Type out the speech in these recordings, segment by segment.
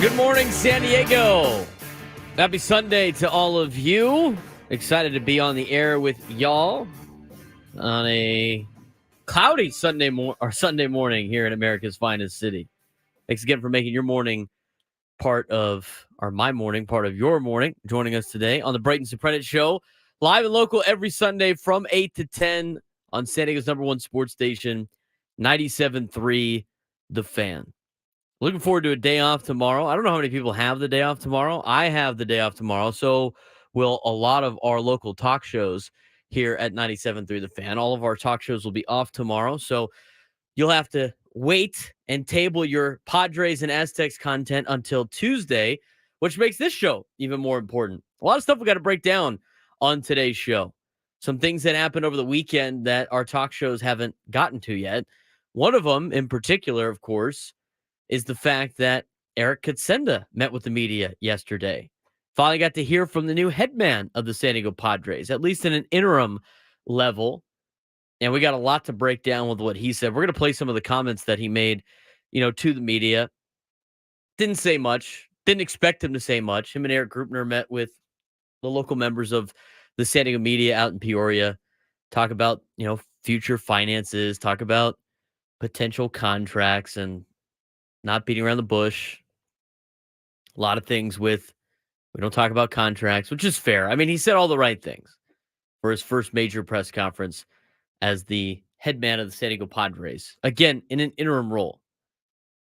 Good morning, San Diego. Happy Sunday to all of you. Excited to be on the air with y'all on a cloudy Sunday morning here in America's finest city. Thanks again for making your morning part of, or my morning part of your morning. Joining us today on the Braden Surprenant Show, live and local every Sunday from 8 to 10 on San Diego's number one sports station, 97.3 The Fan. Looking forward to a day off tomorrow. I don't know how many people have the day off tomorrow. I have the day off tomorrow. So will a lot of our local talk shows here at 97.3 The Fan. All of our talk shows will be off tomorrow. So you'll have to wait and table your Padres and Aztecs content until Tuesday, which makes this show even more important. A lot of stuff we got to break down on today's show. Some things that happened over the weekend that our talk shows haven't gotten to yet. One of them in particular, of course, is the fact that Eric Kutsenda met with the media yesterday. Finally got to hear from the new head man of the San Diego Padres, at least in an interim level. And we got a lot to break down with what he said. We're going to play some of the comments that he made, to the media. Didn't say much. Didn't expect him to say much. Him and Eric Grupner met with the local members of the San Diego media out in Peoria. Talk about, future finances. Talk about potential contracts and not beating around the bush. A lot of things we don't talk about contracts, which is fair. I mean, he said all the right things for his first major press conference as the head man of the San Diego Padres. Again, in an interim role.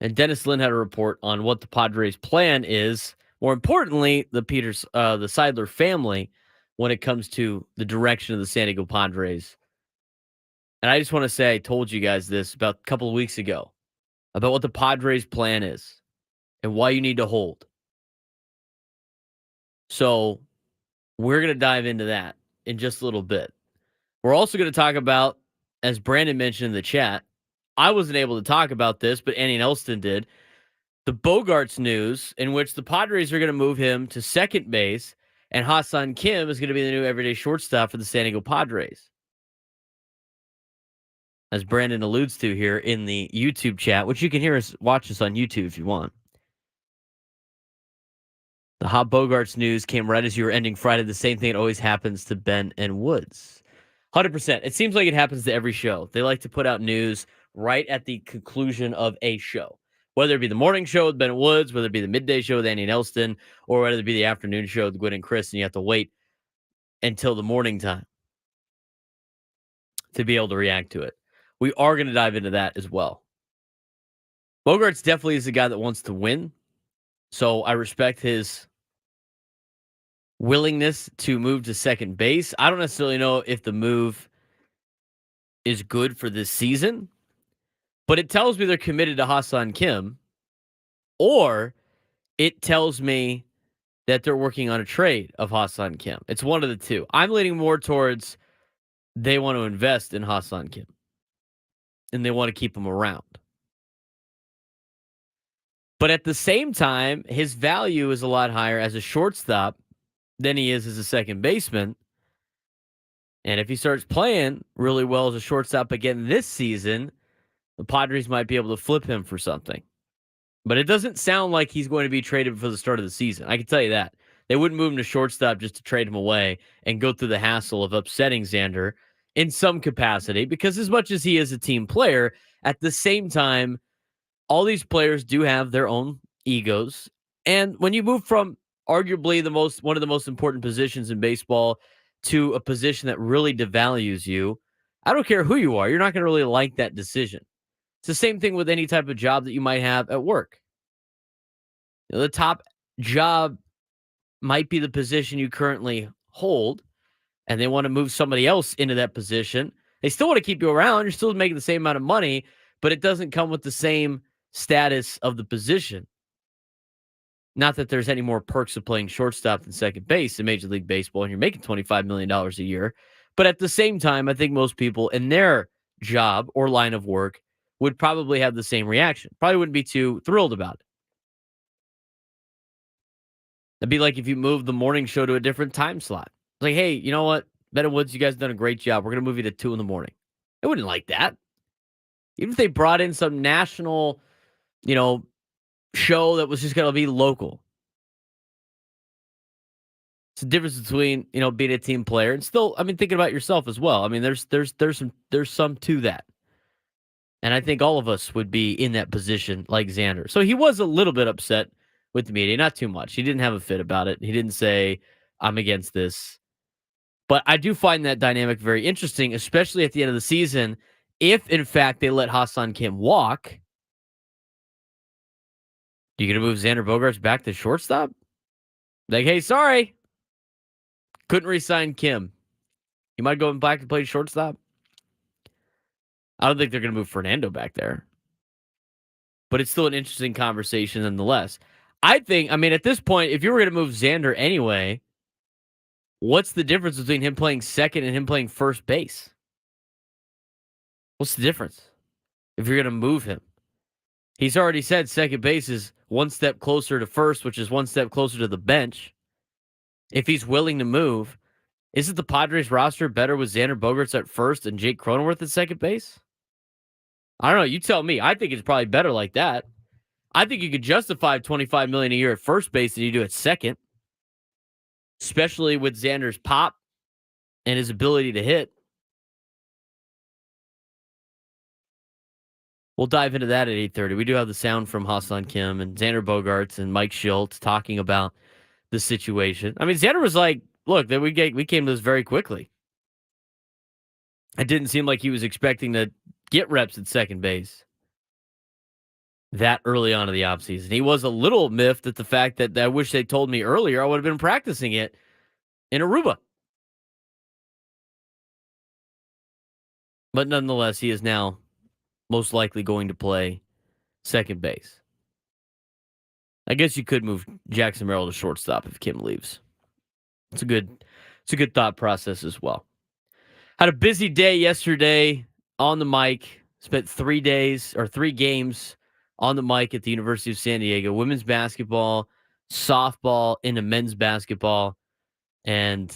And Dennis Lynn had a report on what the Padres' plan is. More importantly, the Seidler family when it comes to the direction of the San Diego Padres. And I just want to say, I told you guys this about a couple of weeks ago about what the Padres' plan is and why you need to hold. So we're going to dive into that in just a little bit. We're also going to talk about, as Brandon mentioned in the chat, I wasn't able to talk about this, but Annie Elston did, the Bogaerts news in which the Padres are going to move him to second base, and Ha-Seong Kim is going to be the new everyday shortstop for the San Diego Padres. As Brandon alludes to here in the YouTube chat, which you can watch us on YouTube if you want. The hot Bogaerts news came right as you were ending Friday. The same thing that always happens to Ben and Woods. 100%. It seems like it happens to every show. They like to put out news right at the conclusion of a show. Whether it be the morning show with Ben Woods, whether it be the midday show with Andy and Elston, or whether it be the afternoon show with Gwen and Chris, and you have to wait until the morning time to be able to react to it. We are going to dive into that as well. Bogaerts definitely is a guy that wants to win, so I respect his willingness to move to second base. I don't necessarily know if the move is good for this season, but it tells me they're committed to Ha-Seong Kim, or it tells me that they're working on a trade of Ha-Seong Kim. It's one of the two. I'm leaning more towards they want to invest in Ha-Seong Kim, and they want to keep him around. But at the same time, his value is a lot higher as a shortstop than he is as a second baseman. And if he starts playing really well as a shortstop again this season, the Padres might be able to flip him for something. But it doesn't sound like he's going to be traded before the start of the season. I can tell you that. They wouldn't move him to shortstop just to trade him away and go through the hassle of upsetting Xander in some capacity, because as much as he is a team player, at the same time, all these players do have their own egos. And when you move from arguably one of the most important positions in baseball to a position that really devalues you, I don't care who you are, you're not going to really like that decision. It's the same thing with any type of job that you might have at work. The top job might be the position you currently hold, and they want to move somebody else into that position. They still want to keep you around. You're still making the same amount of money, but it doesn't come with the same status of the position. Not that there's any more perks of playing shortstop than second base in Major League Baseball, and you're making $25 million a year. But at the same time, I think most people in their job or line of work would probably have the same reaction. Probably wouldn't be too thrilled about it. It'd be like if you moved the morning show to a different time slot. It's like, hey, you know what? Ben and Woods, you guys have done a great job. We're going to move you to 2 a.m. They wouldn't like that. Even if they brought in some national, show that was just going to be local. It's the difference between, being a team player and still, thinking about yourself as well. There's some to that. And I think all of us would be in that position like Xander. So he was a little bit upset with the media, not too much. He didn't have a fit about it. He didn't say, I'm against this. But I do find that dynamic very interesting, especially at the end of the season. If, in fact, they let Ha-Seong Kim walk, you going to move Xander Bogaerts back to shortstop? Like, hey, sorry. Couldn't re-sign Kim. You might go back to play shortstop? I don't think they're going to move Fernando back there. But it's still an interesting conversation nonetheless. I think, at this point, if you were going to move Xander anyway, what's the difference between him playing second and him playing first base? What's the difference if you're going to move him? He's already said second base is one step closer to first, which is one step closer to the bench. If he's willing to move, isn't the Padres roster better with Xander Bogaerts at first and Jake Cronenworth at second base? I don't know. You tell me. I think it's probably better like that. I think you could justify $25 million a year at first base than you do at second, especially with Xander's pop and his ability to hit. We'll dive into that at 8:30. We do have the sound from Ha-Seong Kim and Xander Bogaerts and Mike Schultz talking about the situation. Xander was like, look, we came to this very quickly. It didn't seem like he was expecting to get reps at second base that early on in the offseason. He was a little miffed at the fact that I wish they told me earlier. I would have been practicing it in Aruba. But nonetheless, he is now most likely going to play second base. I guess you could move Jackson Merrill to shortstop if Kim leaves. It's a good thought process as well. Had a busy day yesterday on the mic. Spent 3 games on the mic at the University of San Diego. Women's basketball, softball, into men's basketball. And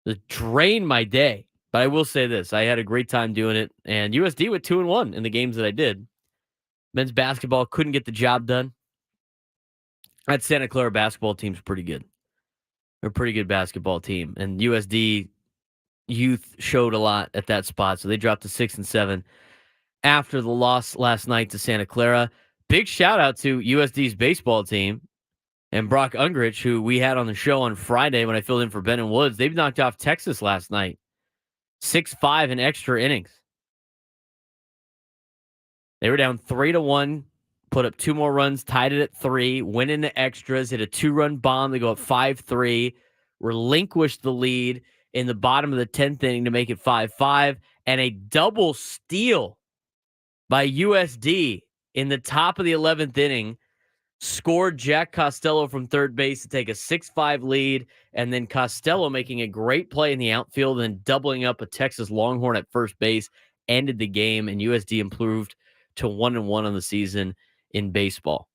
it drained my day. But I will say this. I had a great time doing it. And USD went 2-1 in the games that I did. Men's basketball couldn't get the job done. That Santa Clara basketball team's pretty good. They're a pretty good basketball team. And USD youth showed a lot at that spot. So they dropped to 6-7 after the loss last night to Santa Clara. Big shout out to USD's baseball team and Brock Ungrich, who we had on the show on Friday when I filled in for Ben and Woods. They've knocked off Texas last night. 6-5 in extra innings. They were down 3-1, put up 2 more runs, tied it at 3, went into extras, hit a 2-run bomb to go up 5-3, relinquished the lead in the bottom of the 10th inning to make it 5-5, and a double steal by USD in the top of the 11th inning, scored Jack Costello from third base to take a 6-5 lead, and then Costello making a great play in the outfield and doubling up a Texas Longhorn at first base, ended the game, and USD improved to 1-1 on the season in baseball.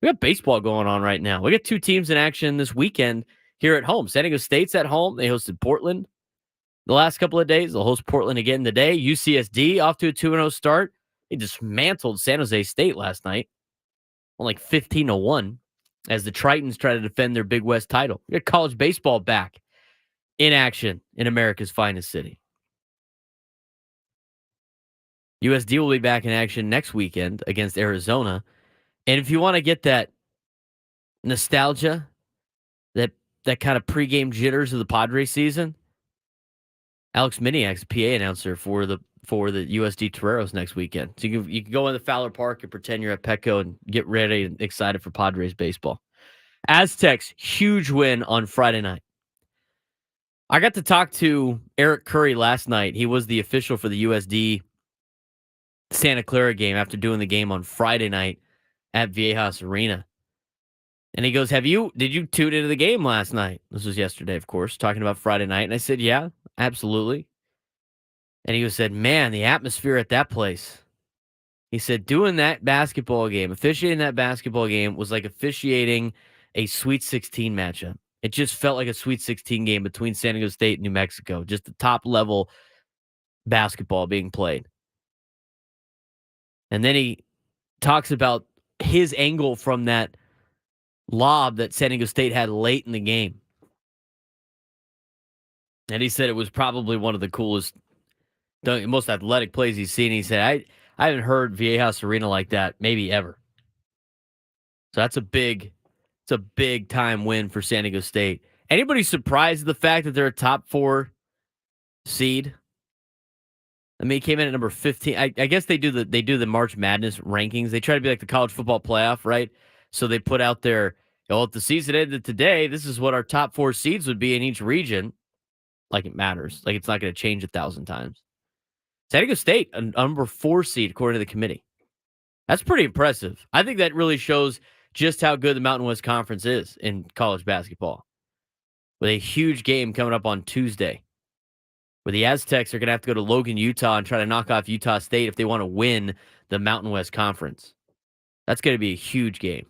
We got baseball going on right now. We got 2 teams in action this weekend here at home. San Diego State's at home. They hosted Portland the last couple of days. They'll host Portland again today. UCSD off to a 2-0 start. They dismantled San Jose State last night on like 15-1 as the Tritons try to defend their Big West title. We got college baseball back in action in America's finest city. USD will be back in action next weekend against Arizona. And if you want to get that nostalgia, that kind of pregame jitters of the Padres season, Alex Miniak's PA announcer for the USD Toreros next weekend. So you can go in the Fowler Park and pretend you're at Petco and get ready and excited for Padres baseball. Aztecs, huge win on Friday night. I got to talk to Eric Curry last night. He was the official for the USD Santa Clara game after doing the game on Friday night at Viejas Arena. And he goes, did you tune into the game last night? This was yesterday, of course, talking about Friday night. And I said, yeah, absolutely. And he said, man, the atmosphere at that place. He said, doing that basketball game, officiating that basketball game was like officiating a Sweet 16 matchup. It just felt like a Sweet 16 game between San Diego State and New Mexico. Just the top level basketball being played. And then he talks about his angle from that lob that San Diego State had late in the game. And he said it was probably one of the coolest, most athletic plays he's seen. He said, I haven't heard Viejas Arena like that maybe ever. So it's a big time win for San Diego State. Anybody surprised at the fact that they're a top 4 seed? I mean, he came in at number 15. I guess they do the March Madness rankings. They try to be like the college football playoff, right? So they put out their, if the season ended today, this is what our top 4 seeds would be in each region. Like it matters. Like it's not going to change 1,000 times. San Diego State, a number 4 seed according to the committee. That's pretty impressive. I think that really shows just how good the Mountain West Conference is in college basketball. With a huge game coming up on Tuesday, where the Aztecs are going to have to go to Logan, Utah, and try to knock off Utah State if they want to win the Mountain West Conference. That's going to be a huge game.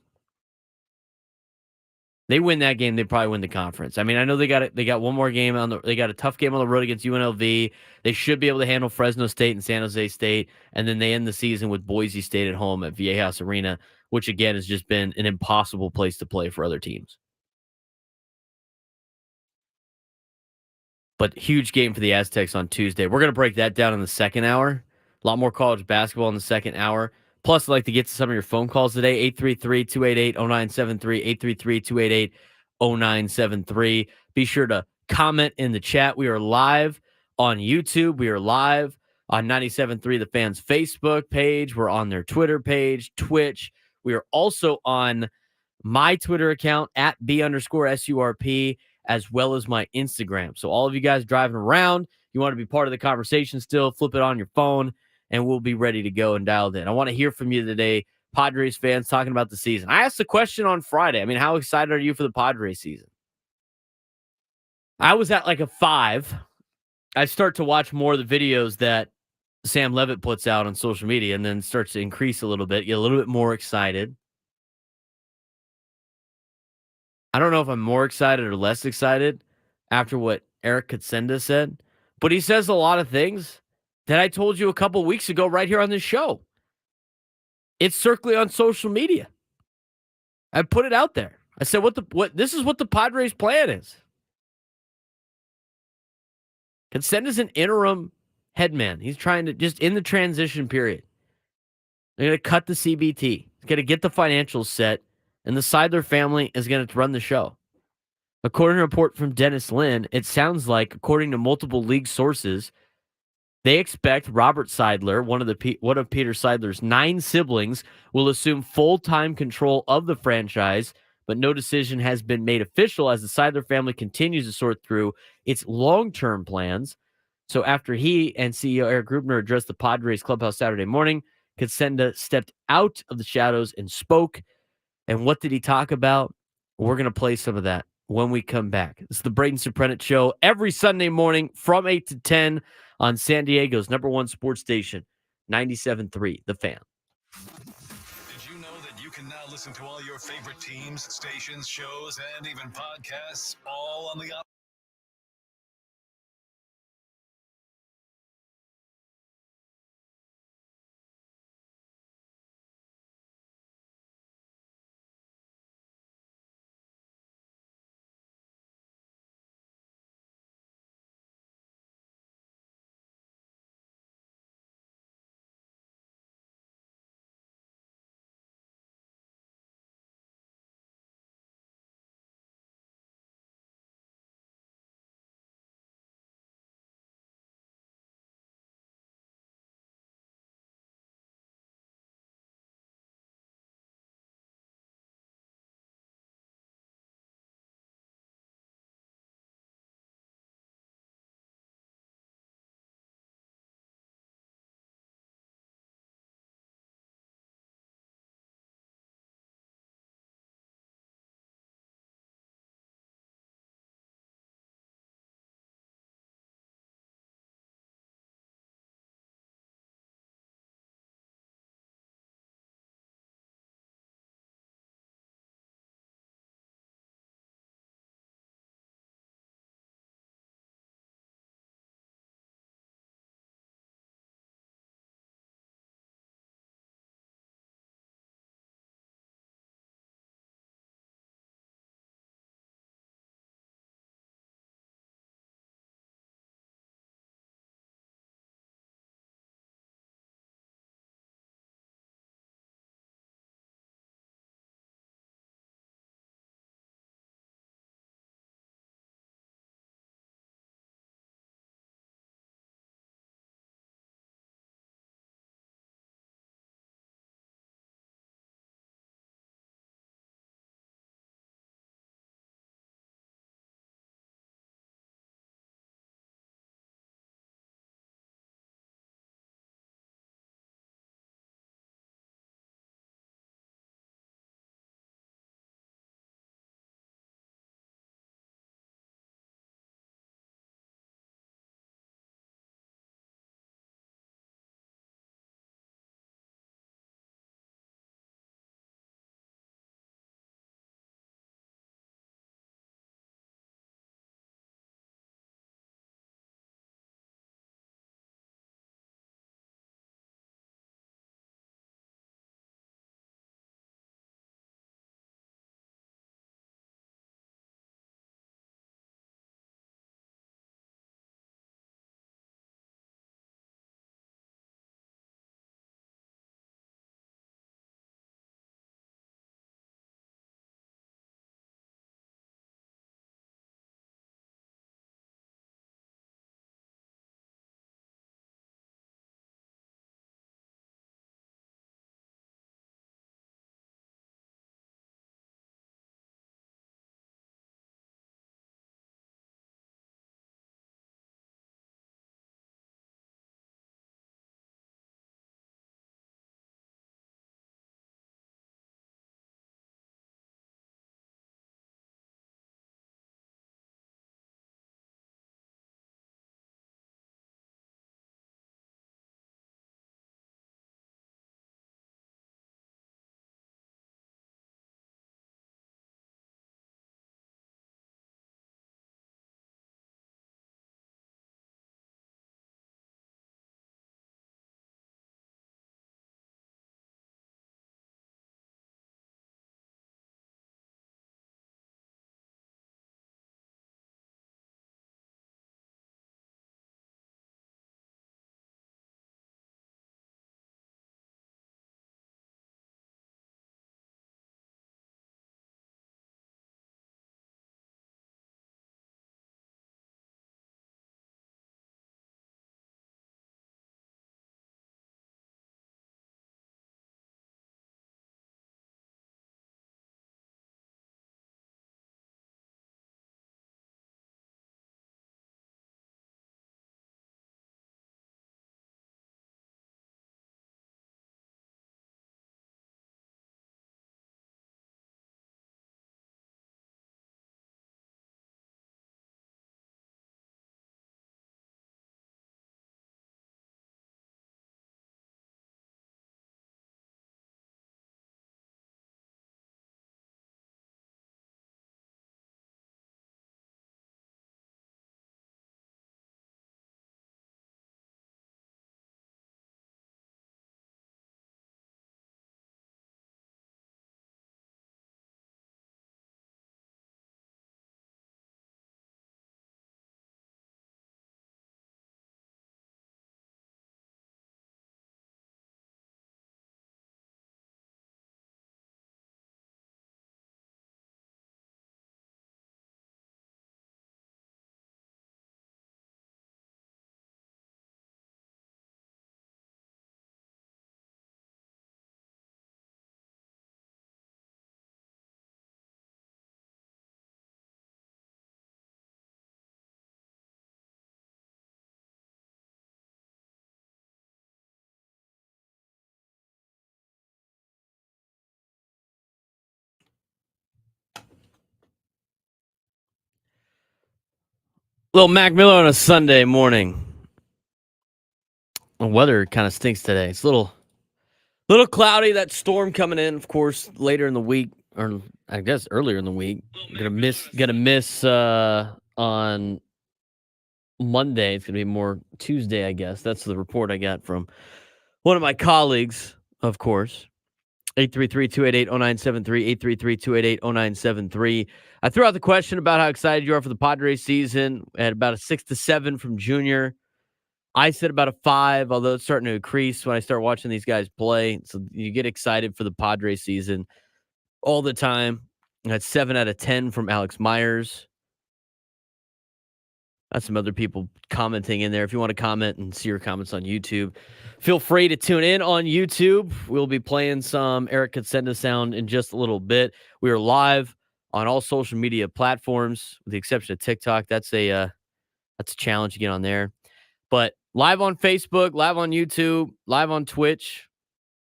They win that game, they probably win the conference. I mean, I know they got one more game they got a tough game on the road against UNLV. They should be able to handle Fresno State and San Jose State, and then they end the season with Boise State at home at Viejas Arena, which again has just been an impossible place to play for other teams. But huge game for the Aztecs on Tuesday. We're going to break that down in the second hour. A lot more college basketball in the second hour. Plus, I'd like to get to some of your phone calls today. 833-288-0973, 833-288-0973. Be sure to comment in the chat. We are live on YouTube. We are live on 97.3 The Fans Facebook page. We're on their Twitter page, Twitch. We are also on my Twitter account at B_SURP, as well as my Instagram. So all of you guys driving around, you want to be part of the conversation still, flip it on your phone, and we'll be ready to go and dialed in. I want to hear from you today, Padres fans, talking about the season. I asked the question on Friday. I mean, how excited are you for the Padres season? I was at like a 5. I start to watch more of the videos that Sam Levitt puts out on social media and then starts to increase a little bit, get a little bit more excited. I don't know if I'm more excited or less excited after what Eric Kutsenda said, but he says a lot of things that I told you a couple weeks ago right here on this show. It's circling on social media. I put it out there. I said, this is what the Padres' plan is. Kutsenda's an interim headman. He's trying to just in the transition period. They're going to cut the CBT. He's going to get the financials set, and the Seidler family is going to run the show. According to a report from Dennis Lin, it sounds like, according to multiple league sources, they expect Robert Seidler, one of Peter Seidler's 9 siblings, will assume full-time control of the franchise, but no decision has been made official as the Seidler family continues to sort through its long-term plans. So after he and CEO Eric Grubner addressed the Padres clubhouse Saturday morning, Kutsenda stepped out of the shadows and spoke. And what did he talk about? We're going to play some of that when we come back. This is the Braden Surprenant Show every Sunday morning from 8 to 10 on San Diego's #1 sports station, 97.3 The Fan. Did you know that you can now listen to all your favorite teams, stations, shows, and even podcasts all on the Little Mac Miller on a Sunday morning. The weather kind of stinks today. It's a little cloudy. That storm coming in, of course, later in the week, or I guess earlier in the week. Gonna miss on Monday. It's gonna be more Tuesday, I guess. That's the report I got from one of my colleagues, of course. 833-288-0973, 833-288-0973. I threw out the question about how excited you are for the Padres season at about a 6 to 7 from Junior. I said about a 5, although it's starting to increase when I start watching these guys play. So you get excited for the Padres season all the time. That's 7 out of 10 from Alex Myers. That's some other people commenting in there. If you want to comment and see your comments on YouTube, feel free to tune in on YouTube. We'll be playing some Eric Kutsenda sound in just a little bit. We are live on all social media platforms, with the exception of TikTok. That's a challenge to get on there. But live on Facebook, live on YouTube, live on Twitch.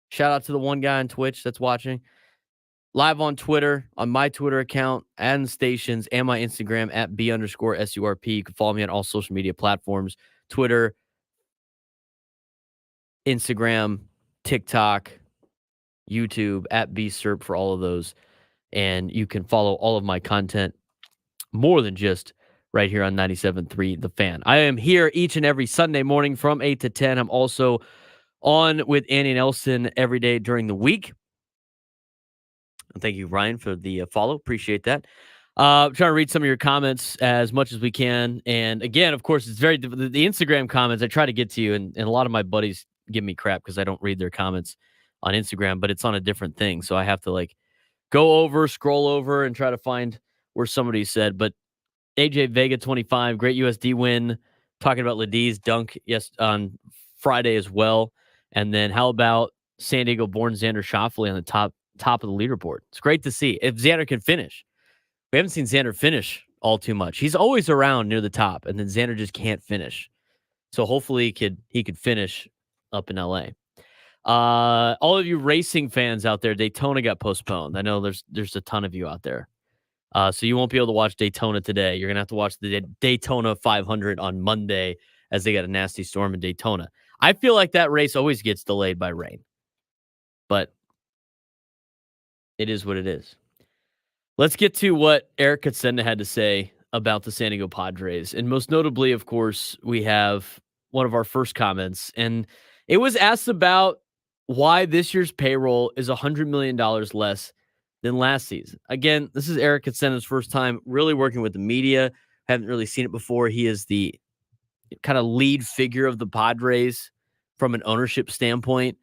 Shout out to the one guy on Twitch that's watching. Live on Twitter, on my Twitter account and stations, and my Instagram at B_SURP. You can follow me on all social media platforms: Twitter, Instagram, TikTok, YouTube, at BSURP for all of those. And you can follow all of my content more than just right here on 97.3 The Fan. I am here each and every Sunday morning from 8 to 10. I'm also on with Annie Nelson every day during the week. And thank you, Ryan, for the follow. Appreciate that. Trying to read some of your comments as much as we can. And again, of course, it's the Instagram comments. I try to get to you, and a lot of my buddies give me crap because I don't read their comments on Instagram, but it's on a different thing. So I have to scroll over and try to find where somebody said. But AJ Vega 25, great USD win. Talking about Ledie's dunk on Friday as well. And then how about San Diego born Xander Schauffele on the top of the leaderboard? It's great to see. If Xander can finish. We haven't seen Xander finish all too much. He's always around near the top, and then Xander just can't finish. So hopefully he could finish up in LA. All of you racing fans out there, Daytona got postponed. I know there's a ton of you out there. So you won't be able to watch Daytona today. You're going to have to watch the Daytona 500 on Monday as they got a nasty storm in Daytona. I feel like that race always gets delayed by rain. But it is what it is. Let's get to what Eric Kutsenda had to say about the San Diego Padres. And most notably, of course, we have one of our first comments. And it was asked about why this year's payroll is $100 million less than last season. Again, this is Eric Kutsenda's first time really working with the media. Haven't really seen it before. He is the kind of lead figure of the Padres from an ownership standpoint,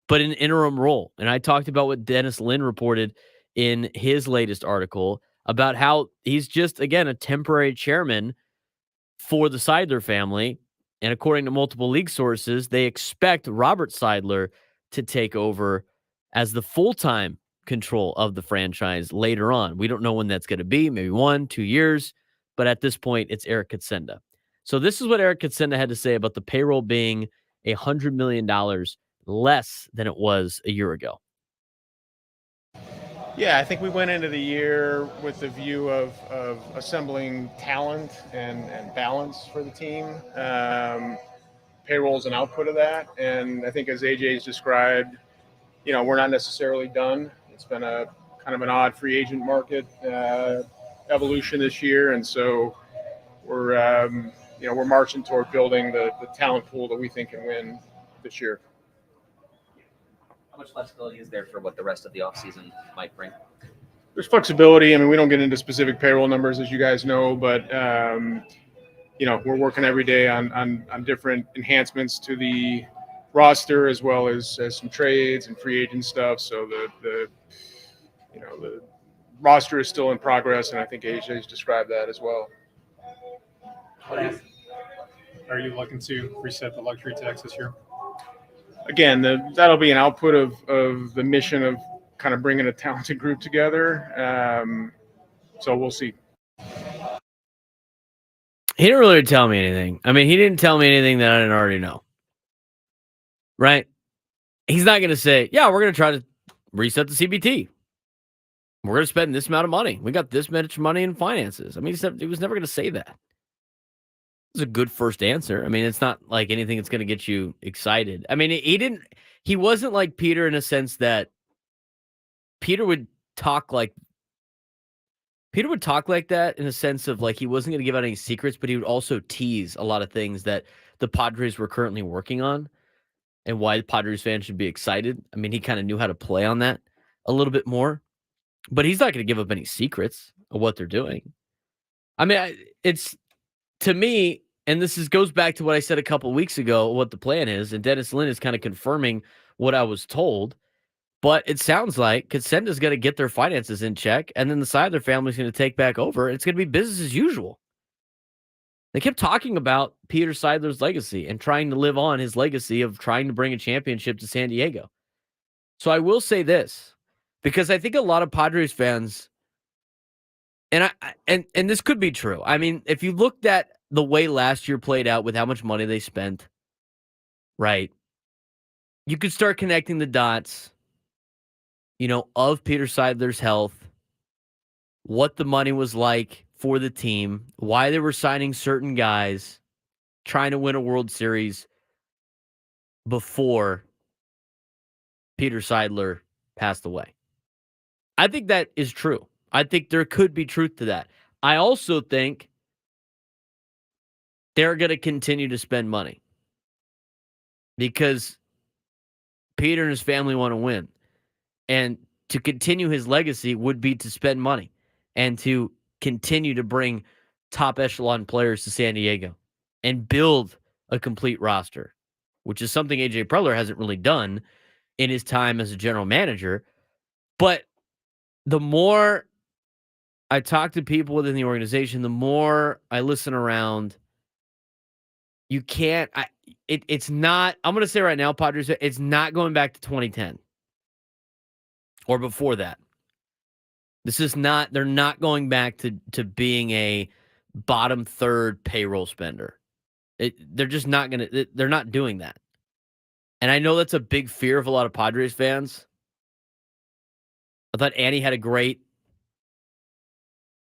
but an interim role. And I talked about what Dennis Lin reported in his latest article about how he's just, again, a temporary chairman for the Seidler family. And according to multiple league sources, they expect Robert Seidler to take over as the full-time control of the franchise later on. We don't know when that's going to be, maybe 1-2 years, but at this point, it's Eric Kutsenda. So this is what Eric Kutsenda had to say about the payroll being $100 million less than it was a year ago. Yeah, I think we went into the year with the view of assembling talent and balance for the team. Payroll is an output of that. And I think as AJ's described, we're not necessarily done. It's been a kind of an odd free agent market evolution this year. And so we're marching toward building the talent pool that we think can win this year. How much flexibility is there for what the rest of the offseason might bring? There's flexibility. I mean, we don't get into specific payroll numbers, as you guys know, but we're working every day on different enhancements to the roster as well as some trades and free agent stuff. So the roster is still in progress, and I think AJ's described that as well. Are you looking to reset the luxury tax this year? Again, that'll be an output of the mission of kind of bringing a talented group together. So we'll see. He didn't really tell me anything. I mean, he didn't tell me anything that I didn't already know. Right? He's not going to say, yeah, we're going to try to reset the CBT. We're going to spend this amount of money. We got this much money in finances. I mean, he was never going to say that. was a good first answer. I mean, it's not like anything that's going to get you excited. I mean, he wasn't like Peter in a sense that Peter would talk like that in a sense of like he wasn't going to give out any secrets, but he would also tease a lot of things that the Padres were currently working on and why the Padres fans should be excited. I mean, he kind of knew how to play on that a little bit more, but he's not going to give up any secrets of what they're doing. I mean, it's to me, and goes back to what I said a couple weeks ago, what the plan is, and Dennis Lin is kind of confirming what I was told. But it sounds like Kutsenda's going to get their finances in check, and then the Seidler family's going to take back over. It's going to be business as usual. They kept talking about Peter Seidler's legacy and trying to live on his legacy of trying to bring a championship to San Diego. So I will say this, because I think a lot of Padres fans, and this could be true. I mean, if you looked at the way last year played out with how much money they spent, right, you could start connecting the dots, of Peter Seidler's health, what the money was like for the team, why they were signing certain guys, trying to win a World Series before Peter Seidler passed away. I think that is true. I think there could be truth to that. I also think they're going to continue to spend money because Peter and his family want to win. And to continue his legacy would be to spend money and to continue to bring top echelon players to San Diego and build a complete roster, which is something AJ Preller hasn't really done in his time as a general manager. But the more I talk to people within the organization, the more I listen around, it's not, I'm going to say right now, Padres, it's not going back to 2010 or before that. They're not going back to being a bottom third payroll spender. They're just not going to, they're not doing that. And I know that's a big fear of a lot of Padres fans. I thought Annie had a great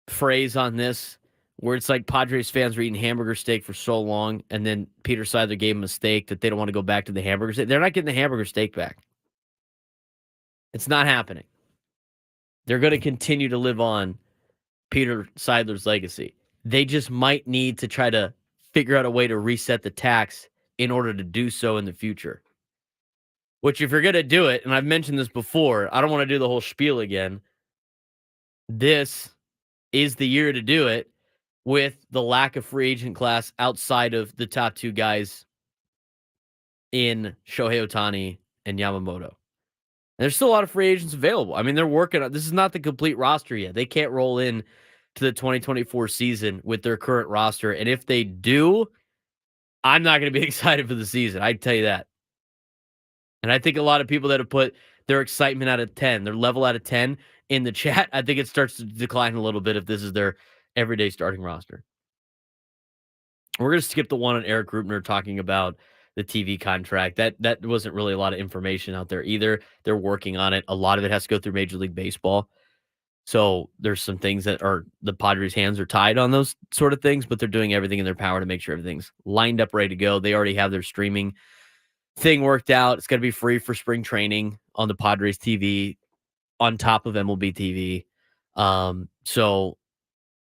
phrase on this where it's like Padres fans were eating hamburger steak for so long, and then Peter Seidler gave them a steak that they don't want to go back to the hamburger steak. They're not getting the hamburger steak back. It's not happening. They're going to continue to live on Peter Seidler's legacy. They just might need to try to figure out a way to reset the tax in order to do so in the future. Which, if you're going to do it, and I've mentioned this before, I don't want to do the whole spiel again. This is the year to do it with the lack of free agent class outside of the top two guys in Shohei Ohtani and Yamamoto. And there's still a lot of free agents available. I mean, they're working on this. Is not the complete roster yet. They can't roll in to the 2024 season with their current roster. And if they do, I'm not going to be excited for the season. I tell you that. And I think a lot of people that have put their excitement out of 10, their level out of 10 in the chat, I think it starts to decline a little bit if this is their everyday starting roster. We're going to skip the one on Eric Rubner talking about the TV contract. That wasn't really a lot of information out there either. They're working on it. A lot of it has to go through Major League Baseball. So there's some things that are the Padres' hands are tied on those sort of things, but they're doing everything in their power to make sure everything's lined up, ready to go. They already have their streaming thing worked out. It's going to be free for spring training on the Padres TV on top of MLB TV. So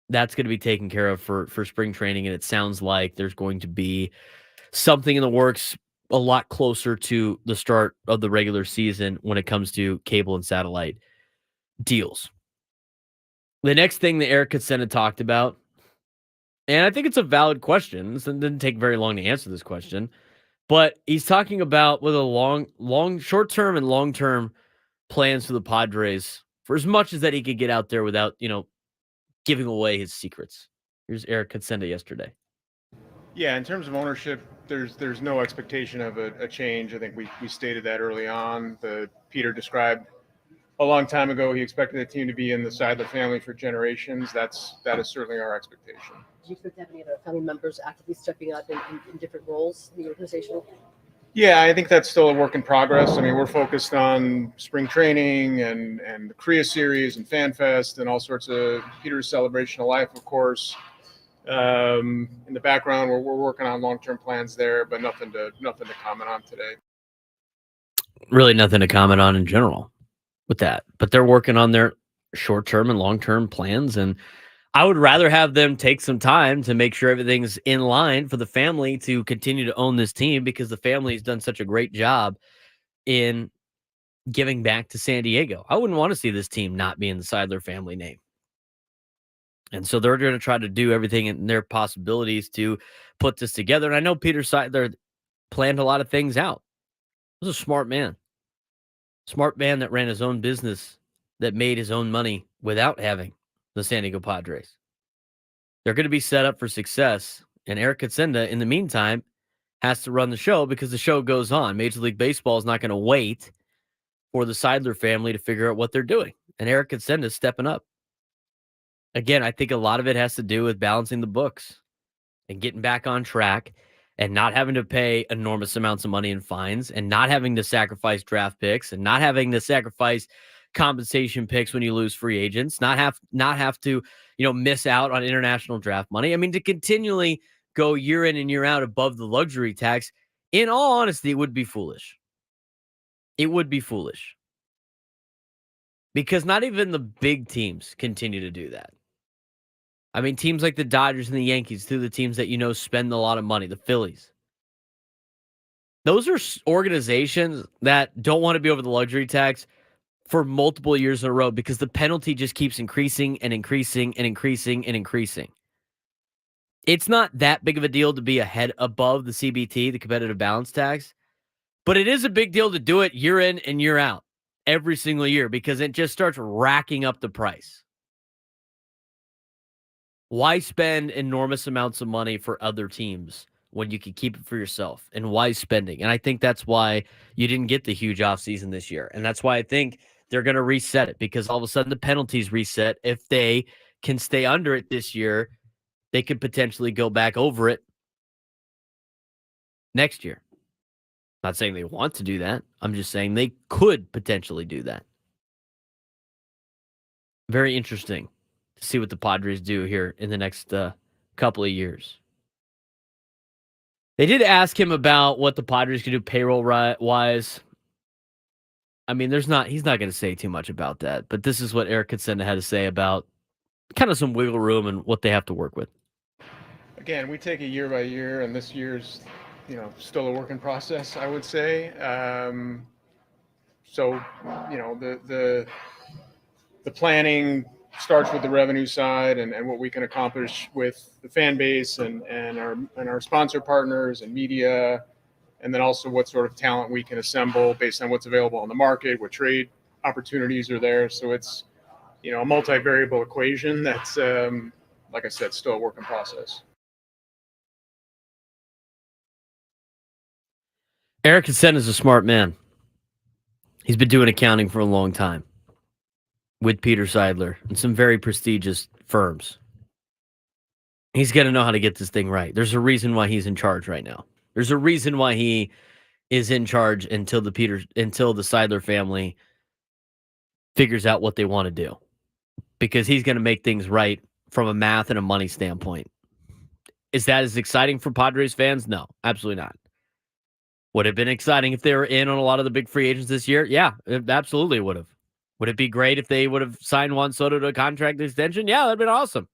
that's going to be taken care of for spring training. And it sounds like there's going to be something in the works a lot closer to the start of the regular season when it comes to cable and satellite deals. The next thing that Eric Kutsenda talked about, and I think it's a valid question. It didn't take very long to answer this question, but he's talking about with a short-term and long-term plans for the Padres for as much as that he could get out there without, giving away his secrets. Here's Eric Kutsenda yesterday. Yeah, in terms of ownership, there's no expectation of a change. I think we stated that early on. Peter described a long time ago he expected the team to be in the Seidler family for generations. That is certainly our expectation. Do you expect to have any other family members actively stepping up in different roles in the organization? Yeah, I think that's still a work in progress. I mean, we're focused on spring training and the Korea series and Fan Fest and all sorts of Peter's celebration of life, of course. in the background. We're working on long-term plans there, but nothing to comment on today. Really nothing to comment on in general with that. But they're working on their short-term and long-term plans, and I would rather have them take some time to make sure everything's in line for the family to continue to own this team, because the family's done such a great job in giving back to San Diego. I wouldn't want to see this team not be in the Seidler family name. And so they're going to try to do everything in their possibilities to put this together. And I know Peter Seidler planned a lot of things out. He was a smart man. Smart man that ran his own business, that made his own money without having the San Diego Padres. They're going to be set up for success. And Eric Kutsenda, in the meantime, has to run the show because the show goes on. Major League Baseball is not going to wait for the Seidler family to figure out what they're doing. And Eric Kutsenda is stepping up. Again, I think a lot of it has to do with balancing the books and getting back on track and not having to pay enormous amounts of money in fines and not having to sacrifice draft picks and not having to sacrifice compensation picks when you lose free agents, not have to, miss out on international draft money. I mean, to continually go year in and year out above the luxury tax, in all honesty, it would be foolish. It would be foolish. Because not even the big teams continue to do that. I mean, teams like the Dodgers and the Yankees, through the teams that spend a lot of money, the Phillies. Those are organizations that don't want to be over the luxury tax for multiple years in a row because the penalty just keeps increasing and increasing and increasing and increasing. It's not that big of a deal to be above the CBT, the competitive balance tax, but it is a big deal to do it year in and year out, every single year, because it just starts racking up the price. Why spend enormous amounts of money for other teams when you can keep it for yourself? And why spending? And I think that's why you didn't get the huge offseason this year. And that's why I think they're going to reset it, because all of a sudden the penalties reset. If they can stay under it this year, they could potentially go back over it next year. Not saying they want to do that. I'm just saying they could potentially do that. Very interesting to see what the Padres do here in the next couple of years. They did ask him about what the Padres could do payroll-wise. I mean, he's not going to say too much about that, but this is what Eric Kutsenda had to say about kind of some wiggle room and what they have to work with. Again, we take it year by year, and this year's, still a work in process, I would say. So, the planning starts with the revenue side and what we can accomplish with the fan base and our sponsor partners and media, and then also what sort of talent we can assemble based on what's available on the market, what trade opportunities are there. So it's, a multivariable equation that's, like I said, still a work in process. Eric Kutsenda is a smart man. He's been doing accounting for a long time with Peter Seidler and some very prestigious firms. He's going to know how to get this thing right. There's a reason why he's in charge right now. There's a reason why he is in charge until the Seidler family figures out what they want to do. Because he's going to make things right from a math and a money standpoint. Is that as exciting for Padres fans? No, absolutely not. Would it have been exciting if they were in on a lot of the big free agents this year? Yeah, it absolutely would have. Would it be great if they would have signed Juan Soto to a contract extension? Yeah, that'd been awesome.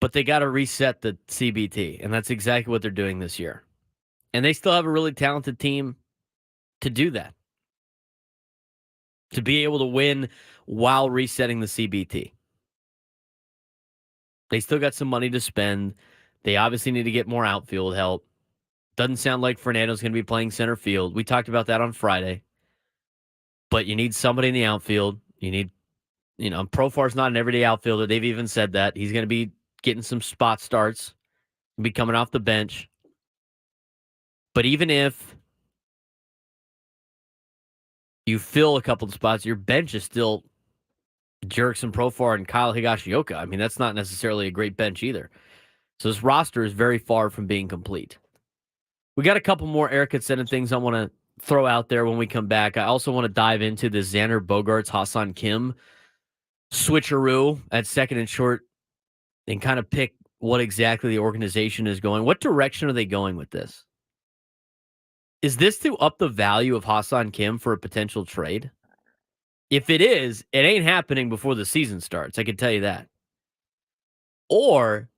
But they got to reset the CBT, and that's exactly what they're doing this year. And they still have a really talented team to do that. To be able to win while resetting the CBT. They still got some money to spend. They obviously need to get more outfield help. Doesn't sound like Fernando's going to be playing center field. We talked about that on Friday. But you need somebody in the outfield. You need, Profar's not an everyday outfielder. They've even said that. He's going to be getting some spot starts. Be coming off the bench. But even if you fill a couple of spots, your bench is still Jurickson Profar and Kyle Higashioka. I mean, that's not necessarily a great bench either. So this roster is very far from being complete. We got a couple more Eric Kutsenda things I want to throw out there when we come back. I also want to dive into the Xander Bogaerts, Ha-Seong Kim switcheroo at second and short and kind of pick what exactly the organization is going. What direction are they going with this? Is this to up the value of Ha-Seong Kim for a potential trade? If it is, it ain't happening before the season starts. I can tell you that. Or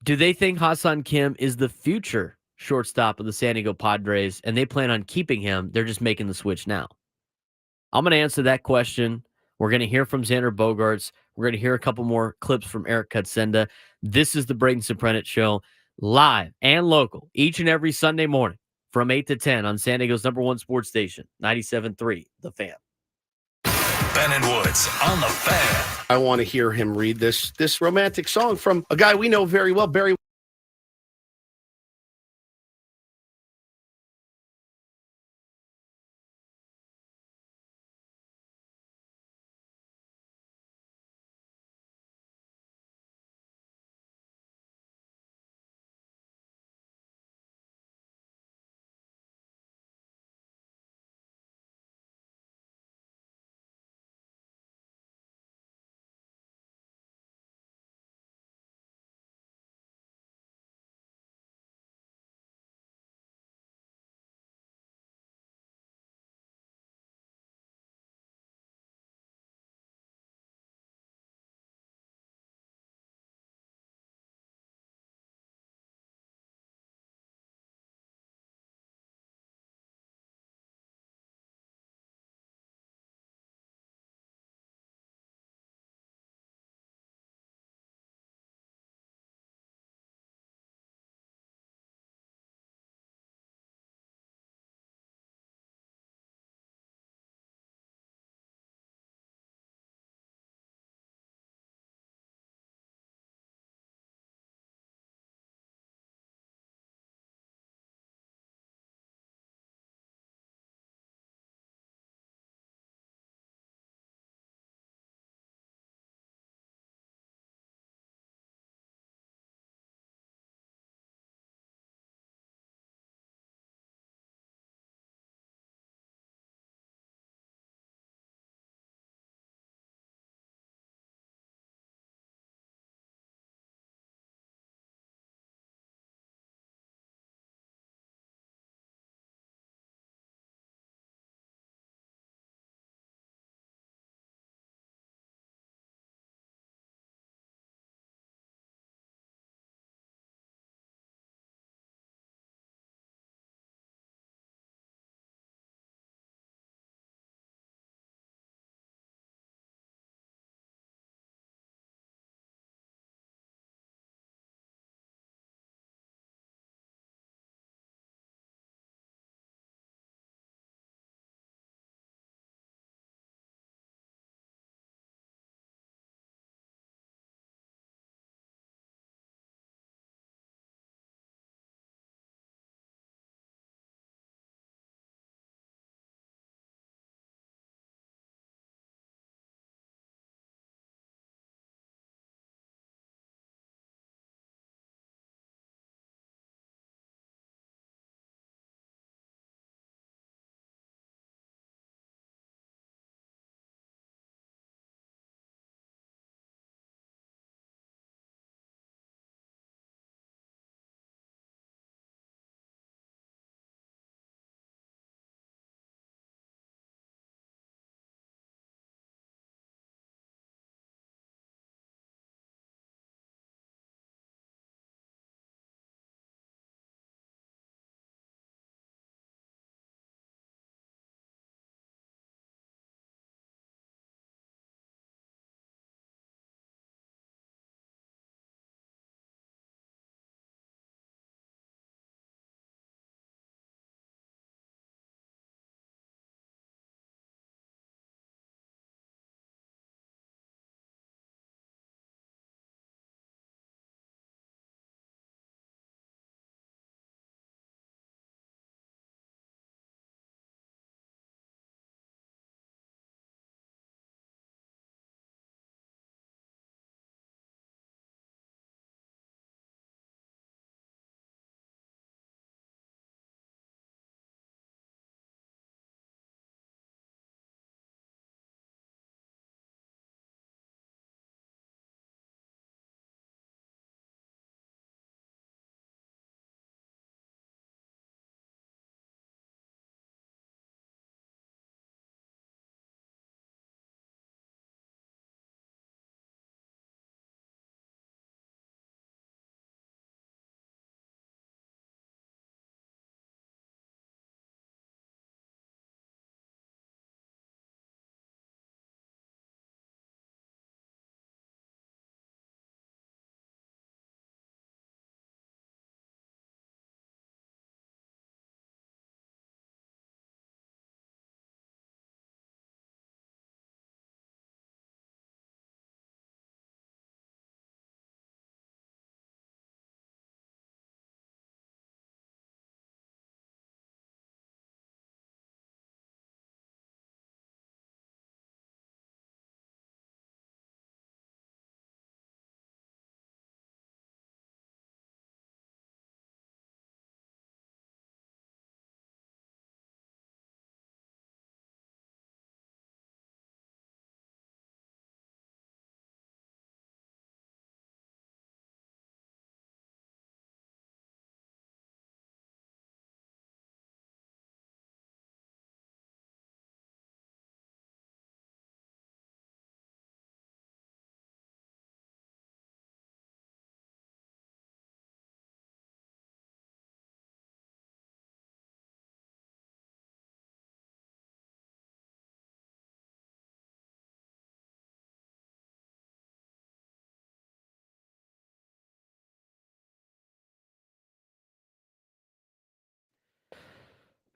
do they think Ha-Seong Kim is the future shortstop of the San Diego Padres and they plan on keeping him? They're just making the switch now. I'm going to answer that question. We're going to hear from Xander Bogaerts. We're going to hear a couple more clips from Eric Kutsenda. This is the Braden Surprenant Show, live and local, each and every Sunday morning from 8 to 10 on San Diego's #1 sports station, 97.3 The Fan. Ben and Woods on the Fan. I want to hear him read this romantic song from a guy we know very well, Barry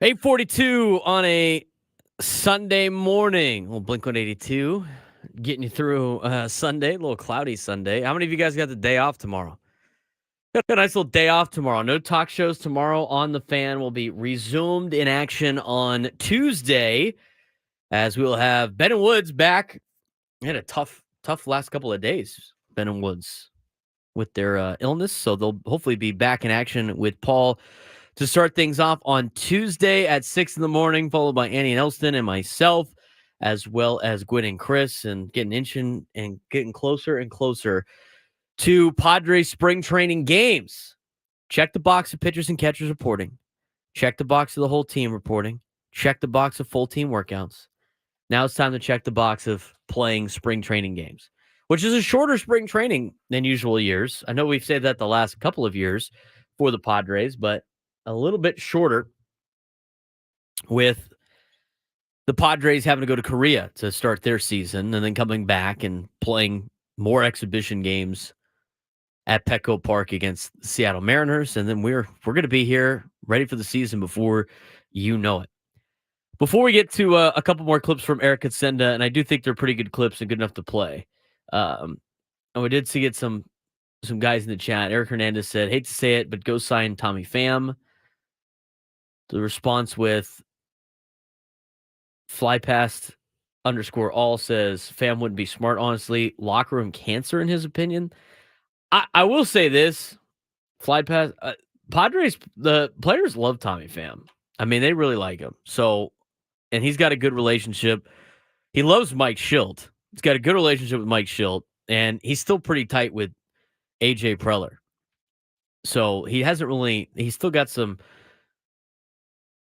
8:42 on a Sunday morning. Little Blink-182 getting you through Sunday, a little cloudy Sunday. How many of you guys got the day off tomorrow? Got a nice little day off tomorrow. No talk shows tomorrow on The Fan. Will be resumed in action on Tuesday, as we will have Ben and Woods back. They had a tough last couple of days, Ben and Woods, with their illness. So they'll hopefully be back in action with Paul to start things off on Tuesday at 6 in the morning, followed by Annie and Elston and myself, as well as Gwen and Chris, and getting closer and closer to Padres Spring Training games. Check the box of pitchers and catchers reporting. Check the box of the whole team reporting. Check the box of full team workouts. Now it's time to check the box of playing spring training games, which is a shorter spring training than usual years. I know we've said that the last couple of years for the Padres, but a little bit shorter, with the Padres having to go to Korea to start their season and then coming back and playing more exhibition games at Petco Park against the Seattle Mariners. And then we're going to be here ready for the season before you know it. Before we get to a couple more clips from Eric Kutsenda, and I do think they're pretty good clips and good enough to play. And we did get some guys in the chat. Eric Hernandez said, hate to say it, but go sign Tommy Pham. The response with flypast_all says Pham wouldn't be smart, honestly. Locker room cancer, in his opinion. I will say this, Flypast, Padres, the players love Tommy Pham. I mean, they really like him. So, and he's got a good relationship. He loves Mike Schilt. He's got a good relationship with Mike Schilt, and he's still pretty tight with AJ Preller. So he's still got some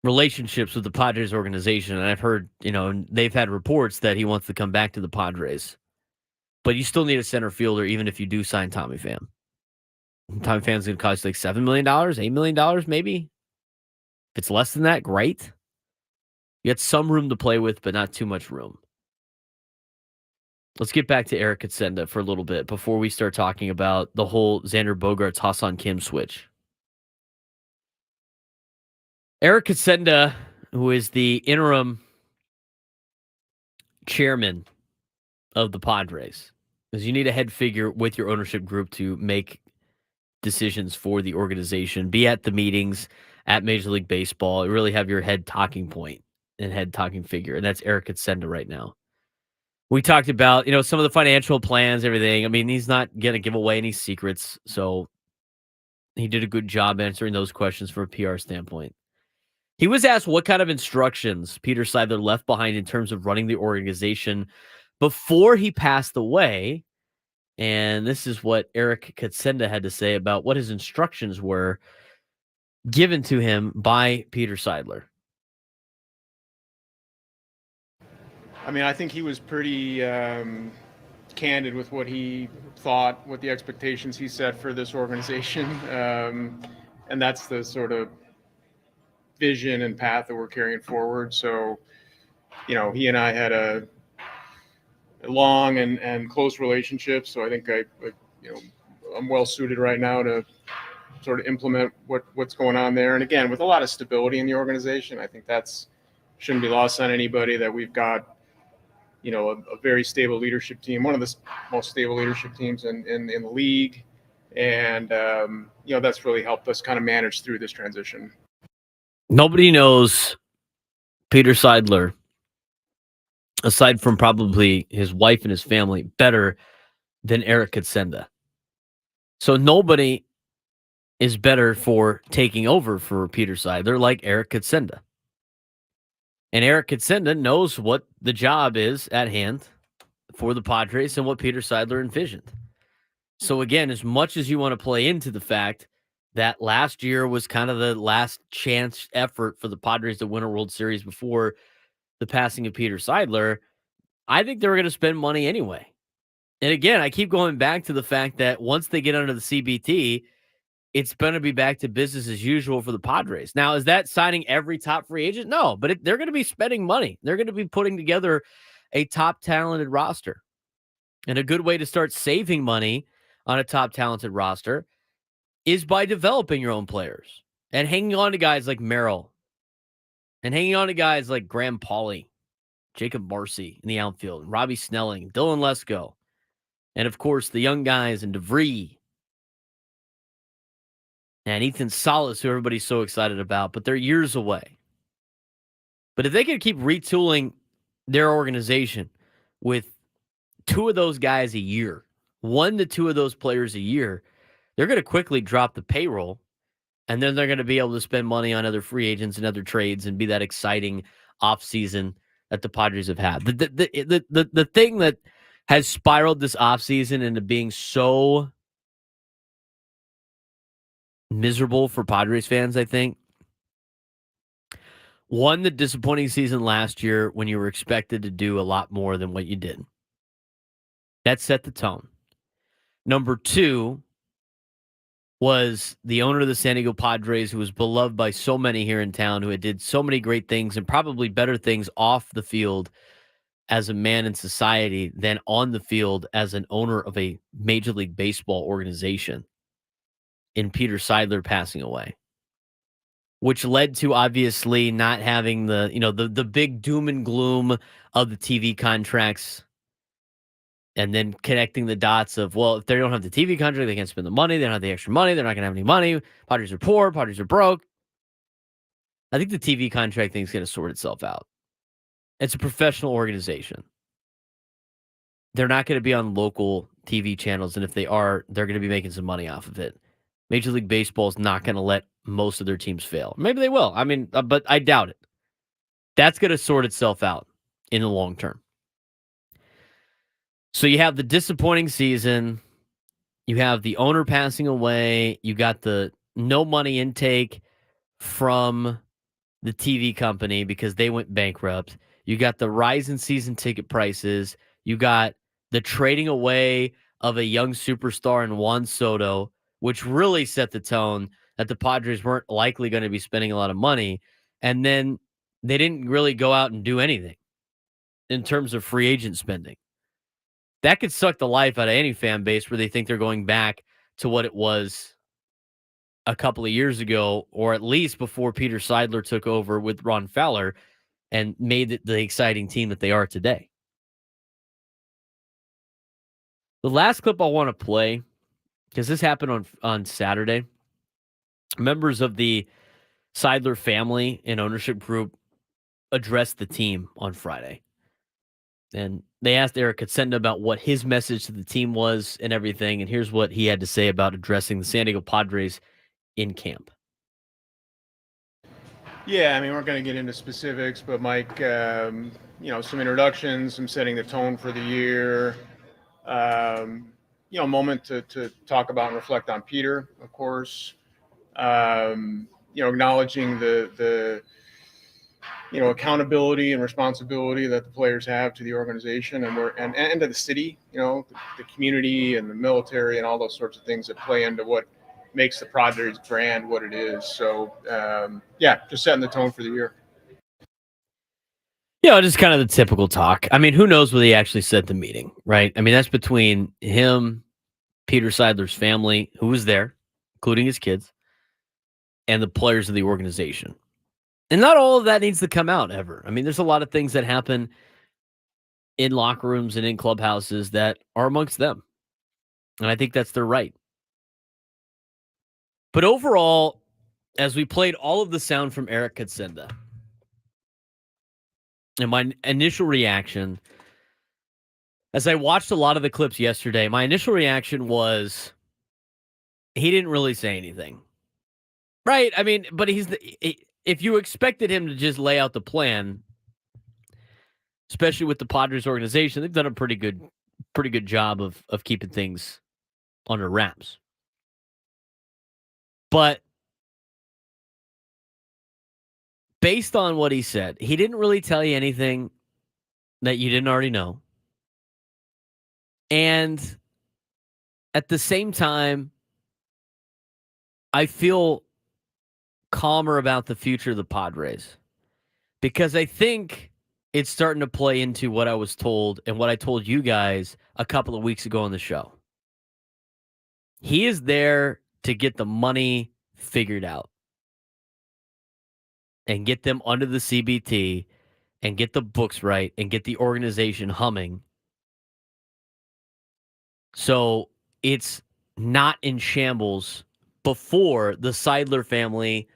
relationships with the Padres organization. And I've heard, they've had reports that he wants to come back to the Padres. But you still need a center fielder, even if you do sign Tommy Pham. Tommy Pham's going to cost like $7 million, $8 million, maybe. If it's less than that, great. You got some room to play with, but not too much room. Let's get back to Eric Kutsenda for a little bit before we start talking about the whole Xander Bogaerts, Ha-Seong Kim switch. Eric Kutsenda, who is the interim chairman of the Padres, because you need a head figure with your ownership group to make decisions for the organization, be at the meetings at Major League Baseball, really have your head talking point and head talking figure, and that's Eric Kutsenda right now. We talked about, some of the financial plans, everything. I mean, he's not going to give away any secrets, so he did a good job answering those questions from a PR standpoint. He was asked what kind of instructions Peter Seidler left behind in terms of running the organization before he passed away, and this is what Eric Kutsenda had to say about what his instructions were given to him by Peter Seidler. I mean, I think he was pretty candid with what he thought, what the expectations he set for this organization, and that's the sort of vision and path that we're carrying forward. So, he and I had a long and close relationship. So I think I'm well suited right now to sort of implement what's going on there. And again, with a lot of stability in the organization, I think that's shouldn't be lost on anybody that we've got, a very stable leadership team, one of the most stable leadership teams in the league. And, that's really helped us kind of manage through this transition. Nobody knows Peter Seidler, aside from probably his wife and his family, better than Eric Kutsenda. So nobody is better for taking over for Peter Seidler like Eric Kutsenda. And Eric Kutsenda knows what the job is at hand for the Padres and what Peter Seidler envisioned. So again, as much as you want to play into the fact that last year was kind of the last chance effort for the Padres to win a World Series before the passing of Peter Seidler, I think they were going to spend money anyway. And again, I keep going back to the fact that once they get under the CBT, it's going to be back to business as usual for the Padres. Now, is that signing every top free agent? No, but they're going to be spending money. They're going to be putting together a top talented roster. And a good way to start saving money on a top talented roster is by developing your own players and hanging on to guys like Merrill And hanging on to guys like Graham Pauley, Jacob Marcy in the outfield, Robbie Snelling, Dylan Lesko, and of course the young guys in DeVree and Ethan Salas, who everybody's so excited about, but they're years away. But if they could keep retooling their organization with 2 of those guys a year, 1 to 2 of those players a year, they're going to quickly drop the payroll, and then they're going to be able to spend money on other free agents and other trades and be that exciting offseason that the Padres have had. The thing that has spiraled this offseason into being so miserable for Padres fans, I think, one, the disappointing season last year when you were expected to do a lot more than what you did. That set the tone. Number 2 was the owner of the San Diego Padres, who was beloved by so many here in town, who had did so many great things and probably better things off the field as a man in society than on the field as an owner of a Major League Baseball organization, in Peter Seidler passing away, which led to obviously not having the big doom and gloom of the TV contracts. And then connecting the dots of, well, if they don't have the TV contract, they can't spend the money. They don't have the extra money. They're not going to have any money. Padres are poor. Padres are broke. I think the TV contract thing is going to sort itself out. It's a professional organization. They're not going to be on local TV channels. And if they are, they're going to be making some money off of it. Major League Baseball is not going to let most of their teams fail. Maybe they will. I mean, but I doubt it. That's going to sort itself out in the long term. So you have the disappointing season. You have the owner passing away. You got the no money intake from the TV company because they went bankrupt. You got the rise in season ticket prices. You got the trading away of a young superstar in Juan Soto, which really set the tone that the Padres weren't likely going to be spending a lot of money. And then they didn't really go out and do anything in terms of free agent spending. That could suck the life out of any fan base where they think they're going back to what it was a couple of years ago, or at least before Peter Seidler took over with Ron Fowler and made it the exciting team that they are today. The last clip I want to play, because this happened on Saturday, members of the Seidler family and ownership group addressed the team on Friday. And they asked Eric Kutsenda about what his message to the team was and everything. And here's what he had to say about addressing the San Diego Padres in camp. Yeah, I mean, we're going to get into specifics, but Mike, some introductions, some setting the tone for the year, moment to talk about and reflect on Peter, of course, acknowledging the accountability and responsibility that the players have to the organization and to the city, the community and the military and all those sorts of things that play into what makes the Padres brand what it is. So, just setting the tone for the year. Just kind of the typical talk. I mean, who knows what he actually said at the meeting, right? I mean, that's between him, Peter Seidler's family, who was there, including his kids, and the players of the organization. And not all of that needs to come out ever. I mean, there's a lot of things that happen in locker rooms and in clubhouses that are amongst them. And I think that's their right. But overall, as we played all of the sound from Eric Kutsenda, and my initial reaction, as I watched a lot of the clips yesterday, my initial reaction was he didn't really say anything. Right? I mean, but if you expected him to just lay out the plan, especially with the Padres organization, they've done a pretty good job of keeping things under wraps. But based on what he said, he didn't really tell you anything that you didn't already know. And at the same time, I feel calmer about the future of the Padres because I think it's starting to play into what I was told and what I told you guys a couple of weeks ago on the show. He is there to get the money figured out. and get them under the CBT and get the books right and get the organization humming. So it's not in shambles before the Seidler family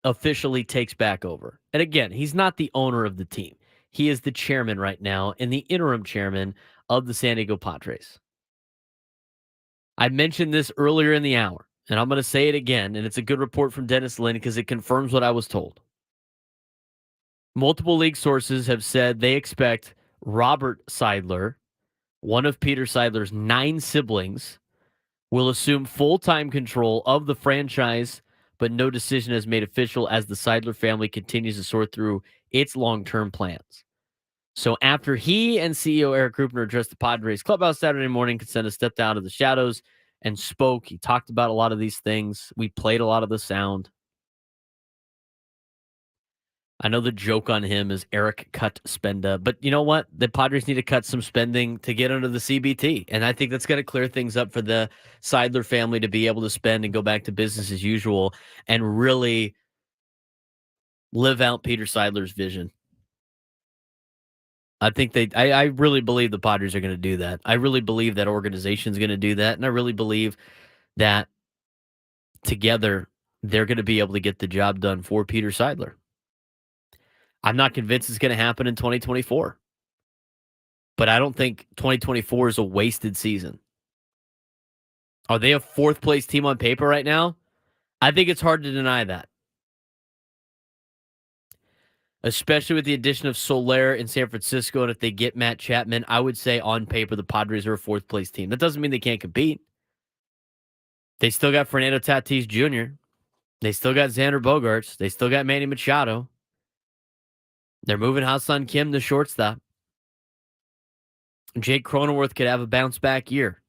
officially takes back over. And again, he's not the owner of the team. He is the chairman right now and the interim chairman of the San Diego Padres. I mentioned this earlier in the hour, and I'm going to say it again, and it's a good report from Dennis Lin because it confirms what I was told. Multiple league sources have said they expect Robert Seidler, one of Peter Seidler's 9 siblings, will assume full-time control of the franchise, but no decision is made official as the Seidler family continues to sort through its long-term plans. So after he and CEO Eric Krupner addressed the Padres clubhouse Saturday morning, Kutsenda stepped out of the shadows and spoke. He talked about a lot of these things. We played a lot of the sound. I know the joke on him is Eric cut spenda, but you know what? The Padres need to cut some spending to get under the CBT, and I think that's going to clear things up for the Seidler family to be able to spend and go back to business as usual and really live out Peter Seidler's vision. I think I really believe the Padres are going to do that. I really believe that organization is going to do that, and I really believe that together they're going to be able to get the job done for Peter Seidler. I'm not convinced it's going to happen in 2024. But I don't think 2024 is a wasted season. Are they a 4th place team on paper right now? I think it's hard to deny that. Especially with the addition of Soler in San Francisco. And if they get Matt Chapman, I would say on paper the Padres are a 4th place team. That doesn't mean they can't compete. They still got Fernando Tatis Jr. They still got Xander Bogaerts. They still got Manny Machado. They're moving Ha-Seong Kim to shortstop. Jake Cronenworth could have a bounce-back year.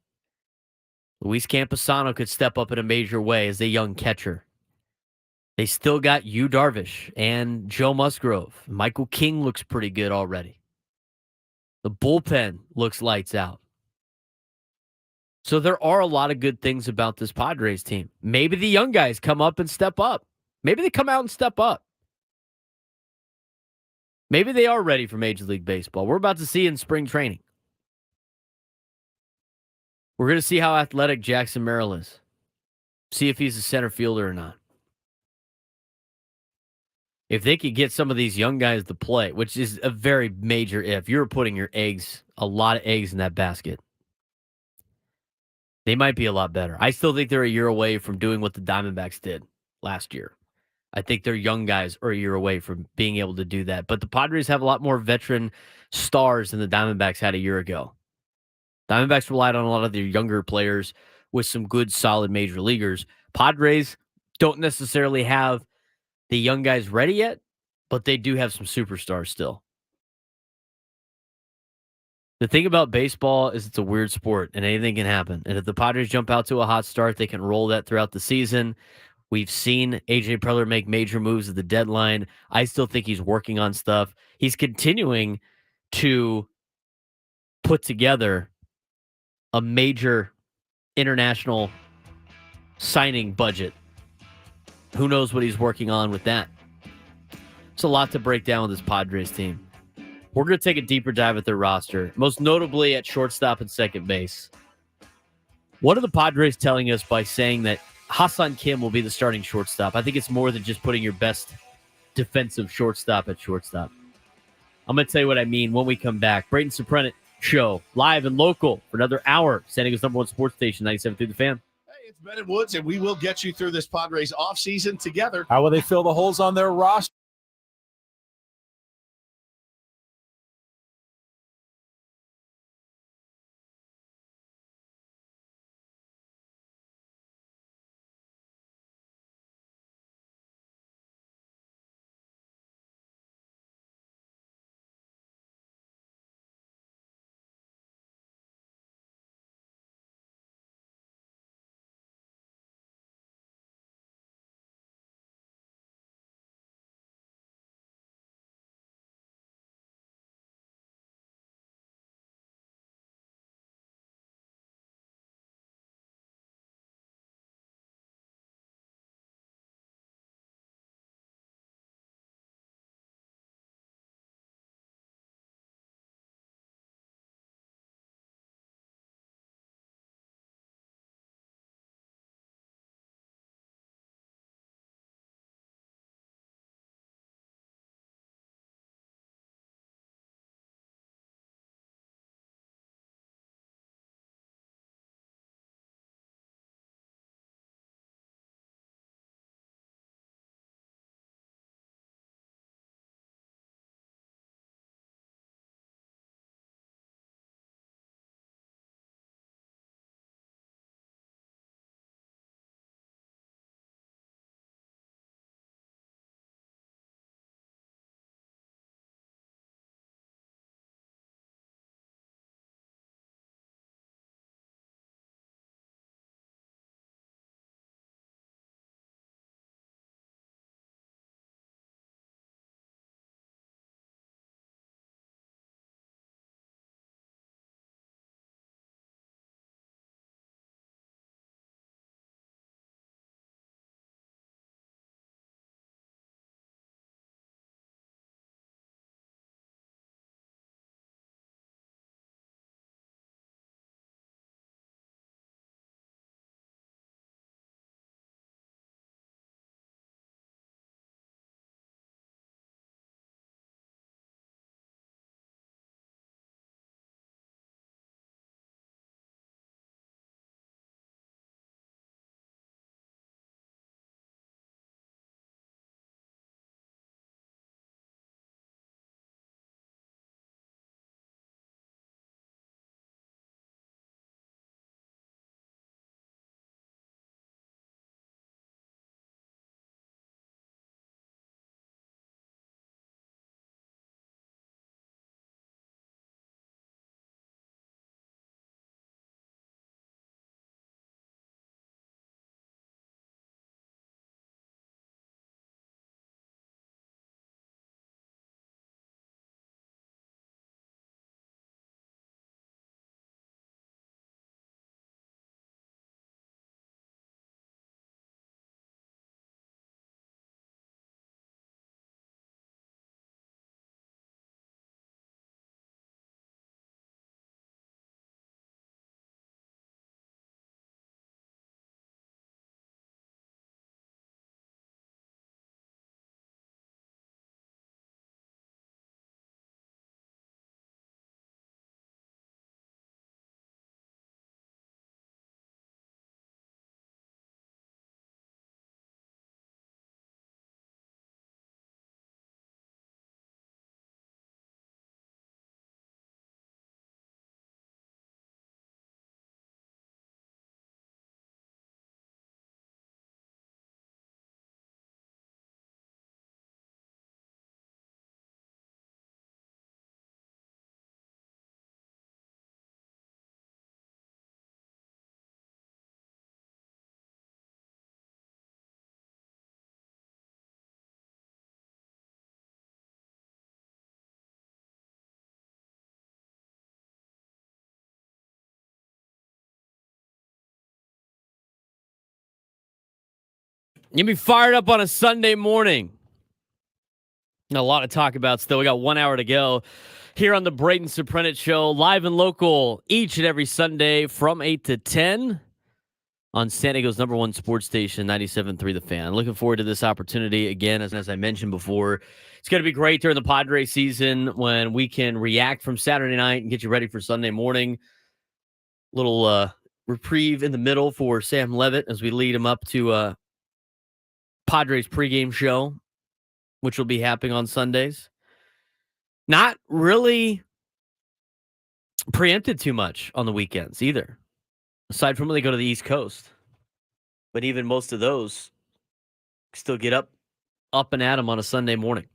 Luis Camposano could step up in a major way as a young catcher. They still got Yu Darvish and Joe Musgrove. Michael King looks pretty good already. The bullpen looks lights out. So there are a lot of good things about this Padres team. Maybe the young guys come up and step up. Maybe they come out and step up. Maybe they are ready for Major League Baseball. We're about to see in spring training. We're going to see how athletic Jackson Merrill is. See if he's a center fielder or not. If they could get some of these young guys to play, which is a very major if, you're putting your eggs, a lot of eggs in that basket. They might be a lot better. I still think they're a year away from doing what the Diamondbacks did last year. I think their young guys are a year away from being able to do that. But the Padres have a lot more veteran stars than the Diamondbacks had a year ago. Diamondbacks relied on a lot of their younger players with some good, solid major leaguers. Padres don't necessarily have the young guys ready yet, but they do have some superstars still. The thing about baseball is it's a weird sport and anything can happen. And if the Padres jump out to a hot start, they can roll that throughout the season. We've seen A.J. Preller make major moves at the deadline. I still think he's working on stuff. He's continuing to put together a major international signing budget. Who knows what he's working on with that? It's a lot to break down with this Padres team. We're going to take a deeper dive at their roster, most notably at shortstop and second base. What are the Padres telling us by saying that Ha-Seong Kim will be the starting shortstop? I think it's more than just putting your best defensive shortstop at shortstop. I'm going to tell you what I mean when we come back. Braden Surprenant Show, live and local for another hour. San Diego's #1 sports station, 97.3 The Fan. Hey, it's Ben and Woods, and we will get you through this Padres offseason together. How will they fill the holes on their roster? You be fired up on a Sunday morning. A lot to talk about still. We got 1 hour to go here on the Braden Surprenant Show, live and local each and every Sunday from 8 to 10 on San Diego's #1 sports station, 97.3 The Fan. Looking forward to this opportunity again. As I mentioned before, it's going to be great during the Padres season when we can react from Saturday night and get you ready for Sunday morning. Little reprieve in the middle for Sam Levitt as we lead him up to Padres pregame show, which will be happening on Sundays. Not really preempted too much on the weekends either, aside from when they go to the East Coast. But even most of those still get up and at them on a Sunday morning.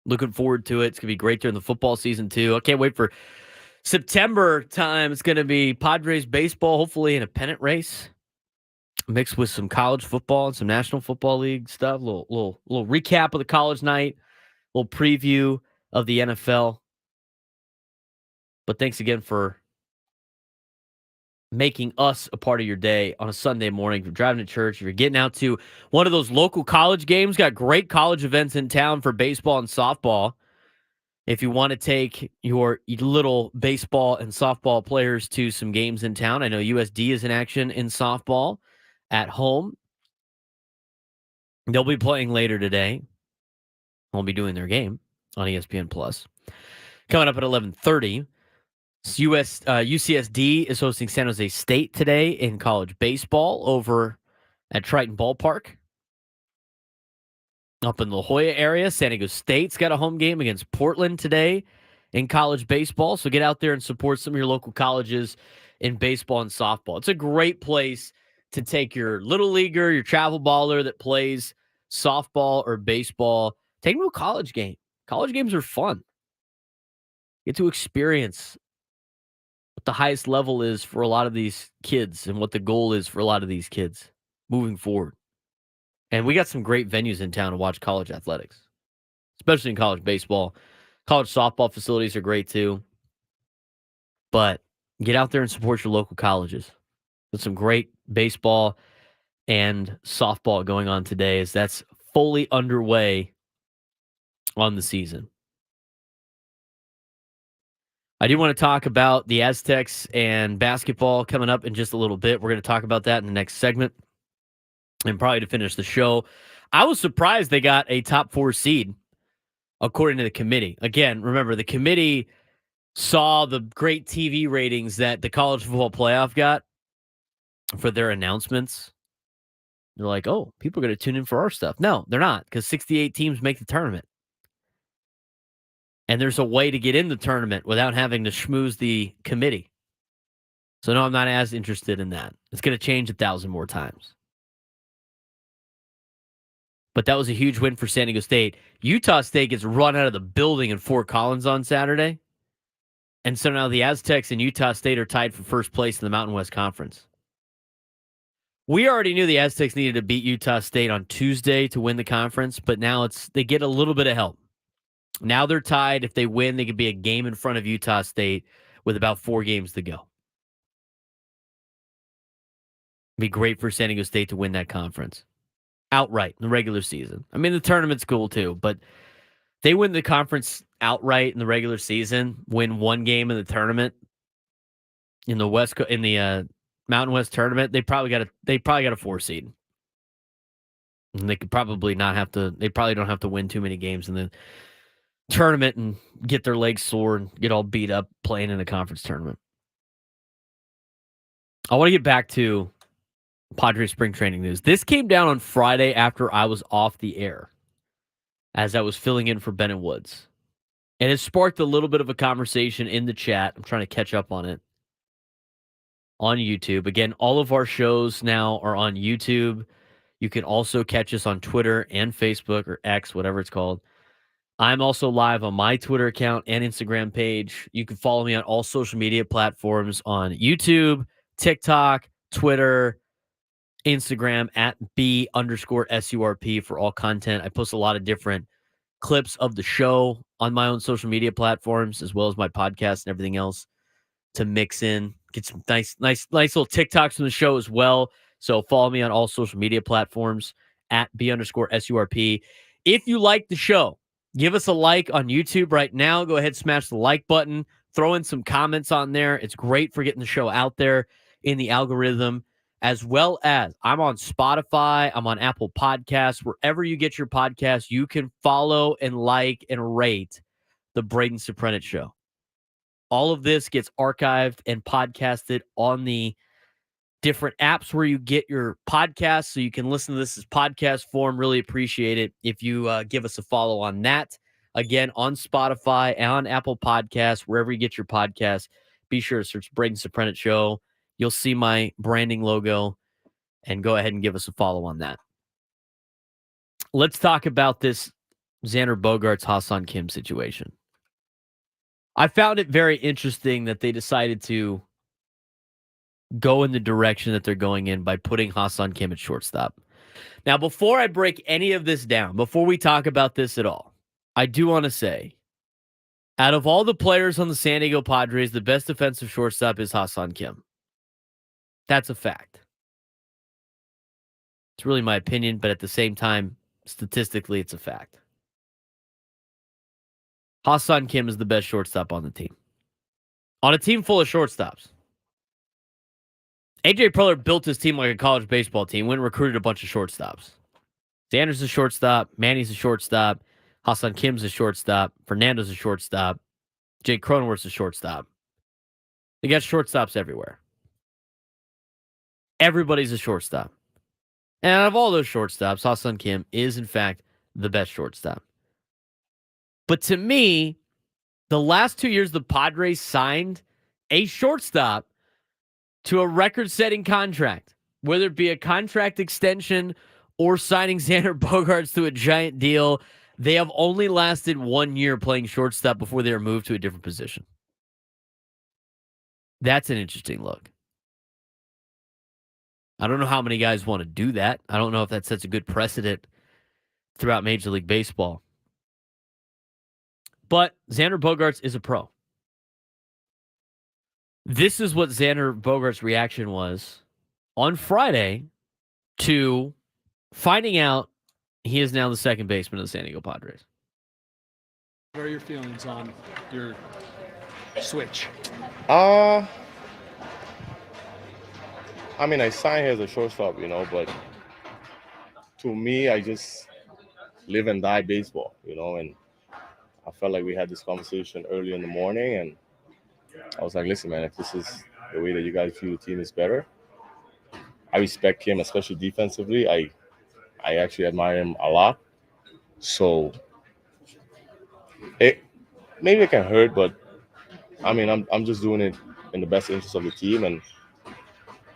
Looking forward to it. It's going to be great during the football season, too. I can't wait for September time. It's going to be Padres baseball, hopefully in a pennant race, mixed with some college football and some National Football League stuff. Little recap of the college night, little preview of the NFL. But thanks again for making us a part of your day on a Sunday morning. If you're driving to church, if you're getting out to one of those local college games, got great college events in town for baseball and softball. If you want to take your little baseball and softball players to some games in town, I know USD is in action in softball at home. They'll be playing later today. They'll be doing their game on ESPN Plus. Coming up at 11:30. UCSD is hosting San Jose State today in college baseball over at Triton Ballpark. Up in the La Jolla area, San Diego State's got a home game against Portland today in college baseball. So get out there and support some of your local colleges in baseball and softball. It's a great place to take your little leaguer, your travel baller that plays softball or baseball. Take them to a college game. College games are fun. Get to experience what the highest level is for a lot of these kids and what the goal is for a lot of these kids moving forward. And we got some great venues in town to watch college athletics, especially in college baseball. College softball facilities are great too. But get out there and support your local colleges. There's some great baseball and softball going on today as that's fully underway on the season. I do want to talk about the Aztecs and basketball coming up in just a little bit. We're going to talk about that in the next segment. And probably to finish the show, I was surprised they got a top 4 seed, according to the committee. Again, remember, the committee saw the great TV ratings that the college football playoff got for their announcements. They're like, oh, people are going to tune in for our stuff. No, they're not, because 68 teams make the tournament. And there's a way to get in the tournament without having to schmooze the committee. So no, I'm not as interested in that. It's going to change 1,000 more times. But that was a huge win for San Diego State. Utah State gets run out of the building in Fort Collins on Saturday. And so now the Aztecs and Utah State are tied for first place in the Mountain West Conference. We already knew the Aztecs needed to beat Utah State on Tuesday to win the conference, but now they get a little bit of help. Now they're tied. If they win, they could be a game in front of Utah State with about 4 games to go. It'd be great for San Diego State to win that conference outright in the regular season. I mean, the tournament's cool too, but they win the conference outright in the regular season, win 1 game in the tournament in the Mountain West tournament. They probably got a 4 seed. And they could probably they probably don't have to win too many games in the tournament and get their legs sore and get all beat up playing in a conference tournament. I want to get back to Padres Spring Training news. This came down on Friday after I was off the air as I was filling in for Bennett Woods. And it sparked a little bit of a conversation in the chat. I'm trying to catch up on it on YouTube. Again, all of our shows now are on YouTube. You can also catch us on Twitter and Facebook or X, whatever it's called. I'm also live on my Twitter account and Instagram page. You can follow me on all social media platforms on YouTube, TikTok, Twitter, Instagram at @B_SURP for all content. I post a lot of different clips of the show on my own social media platforms, as well as my podcast and everything else to mix in. Get some nice little TikToks from the show as well. So follow me on all social media platforms at B_SURP. If you like the show, give us a like on YouTube right now. Go ahead, smash the like button. Throw in some comments on there. It's great for getting the show out there in the algorithm, as well as I'm on Spotify. I'm on Apple Podcasts. Wherever you get your podcasts, you can follow and like and rate the Braden Surprenant Show. All of this gets archived and podcasted on the different apps where you get your podcasts, so you can listen to this as podcast form. Really appreciate it if you give us a follow on that. Again, on Spotify and on Apple Podcasts, wherever you get your podcasts, be sure to search Braden Surprenant Show. You'll see my branding logo, and go ahead and give us a follow on that. Let's talk about this Xander Bogaerts Ha-Seong Kim situation. I found it very interesting that they decided to go in the direction that they're going in by putting Ha-Seong Kim at shortstop. Now, before I break any of this down, before we talk about this at all, I do want to say, out of all the players on the San Diego Padres, the best defensive shortstop is Ha-Seong Kim. That's a fact. It's really my opinion, but at the same time, statistically, it's a fact. Ha-Seong Kim is the best shortstop on the team. On a team full of shortstops. A.J. Preller built his team like a college baseball team, went and recruited a bunch of shortstops. Xander's a shortstop. Manny's a shortstop. Ha-Seong Kim's a shortstop. Fernando's a shortstop. Jake Cronenworth's a shortstop. They got shortstops everywhere. Everybody's a shortstop. And out of all those shortstops, Ha-Seong Kim is, in fact, the best shortstop. But to me, the last 2 years, the Padres signed a shortstop to a record-setting contract, whether it be a contract extension or signing Xander Bogaerts to a giant deal. They have only lasted 1 year playing shortstop before they were moved to a different position. That's an interesting look. I don't know how many guys want to do that. I don't know if that sets a good precedent throughout Major League Baseball. But Xander Bogaerts is a pro. This is what Xander Bogaerts' reaction was on Friday to finding out he is now the second baseman of the San Diego Padres. What are your feelings on your switch? I mean, I signed here as a shortstop, but to me, I just live and die baseball, and I felt like we had this conversation early in the morning, and I was like, listen, man, if this is the way that you guys feel the team is better, I respect him, especially defensively. I actually admire him a lot. So maybe it can hurt, but I mean, I'm just doing it in the best interest of the team. And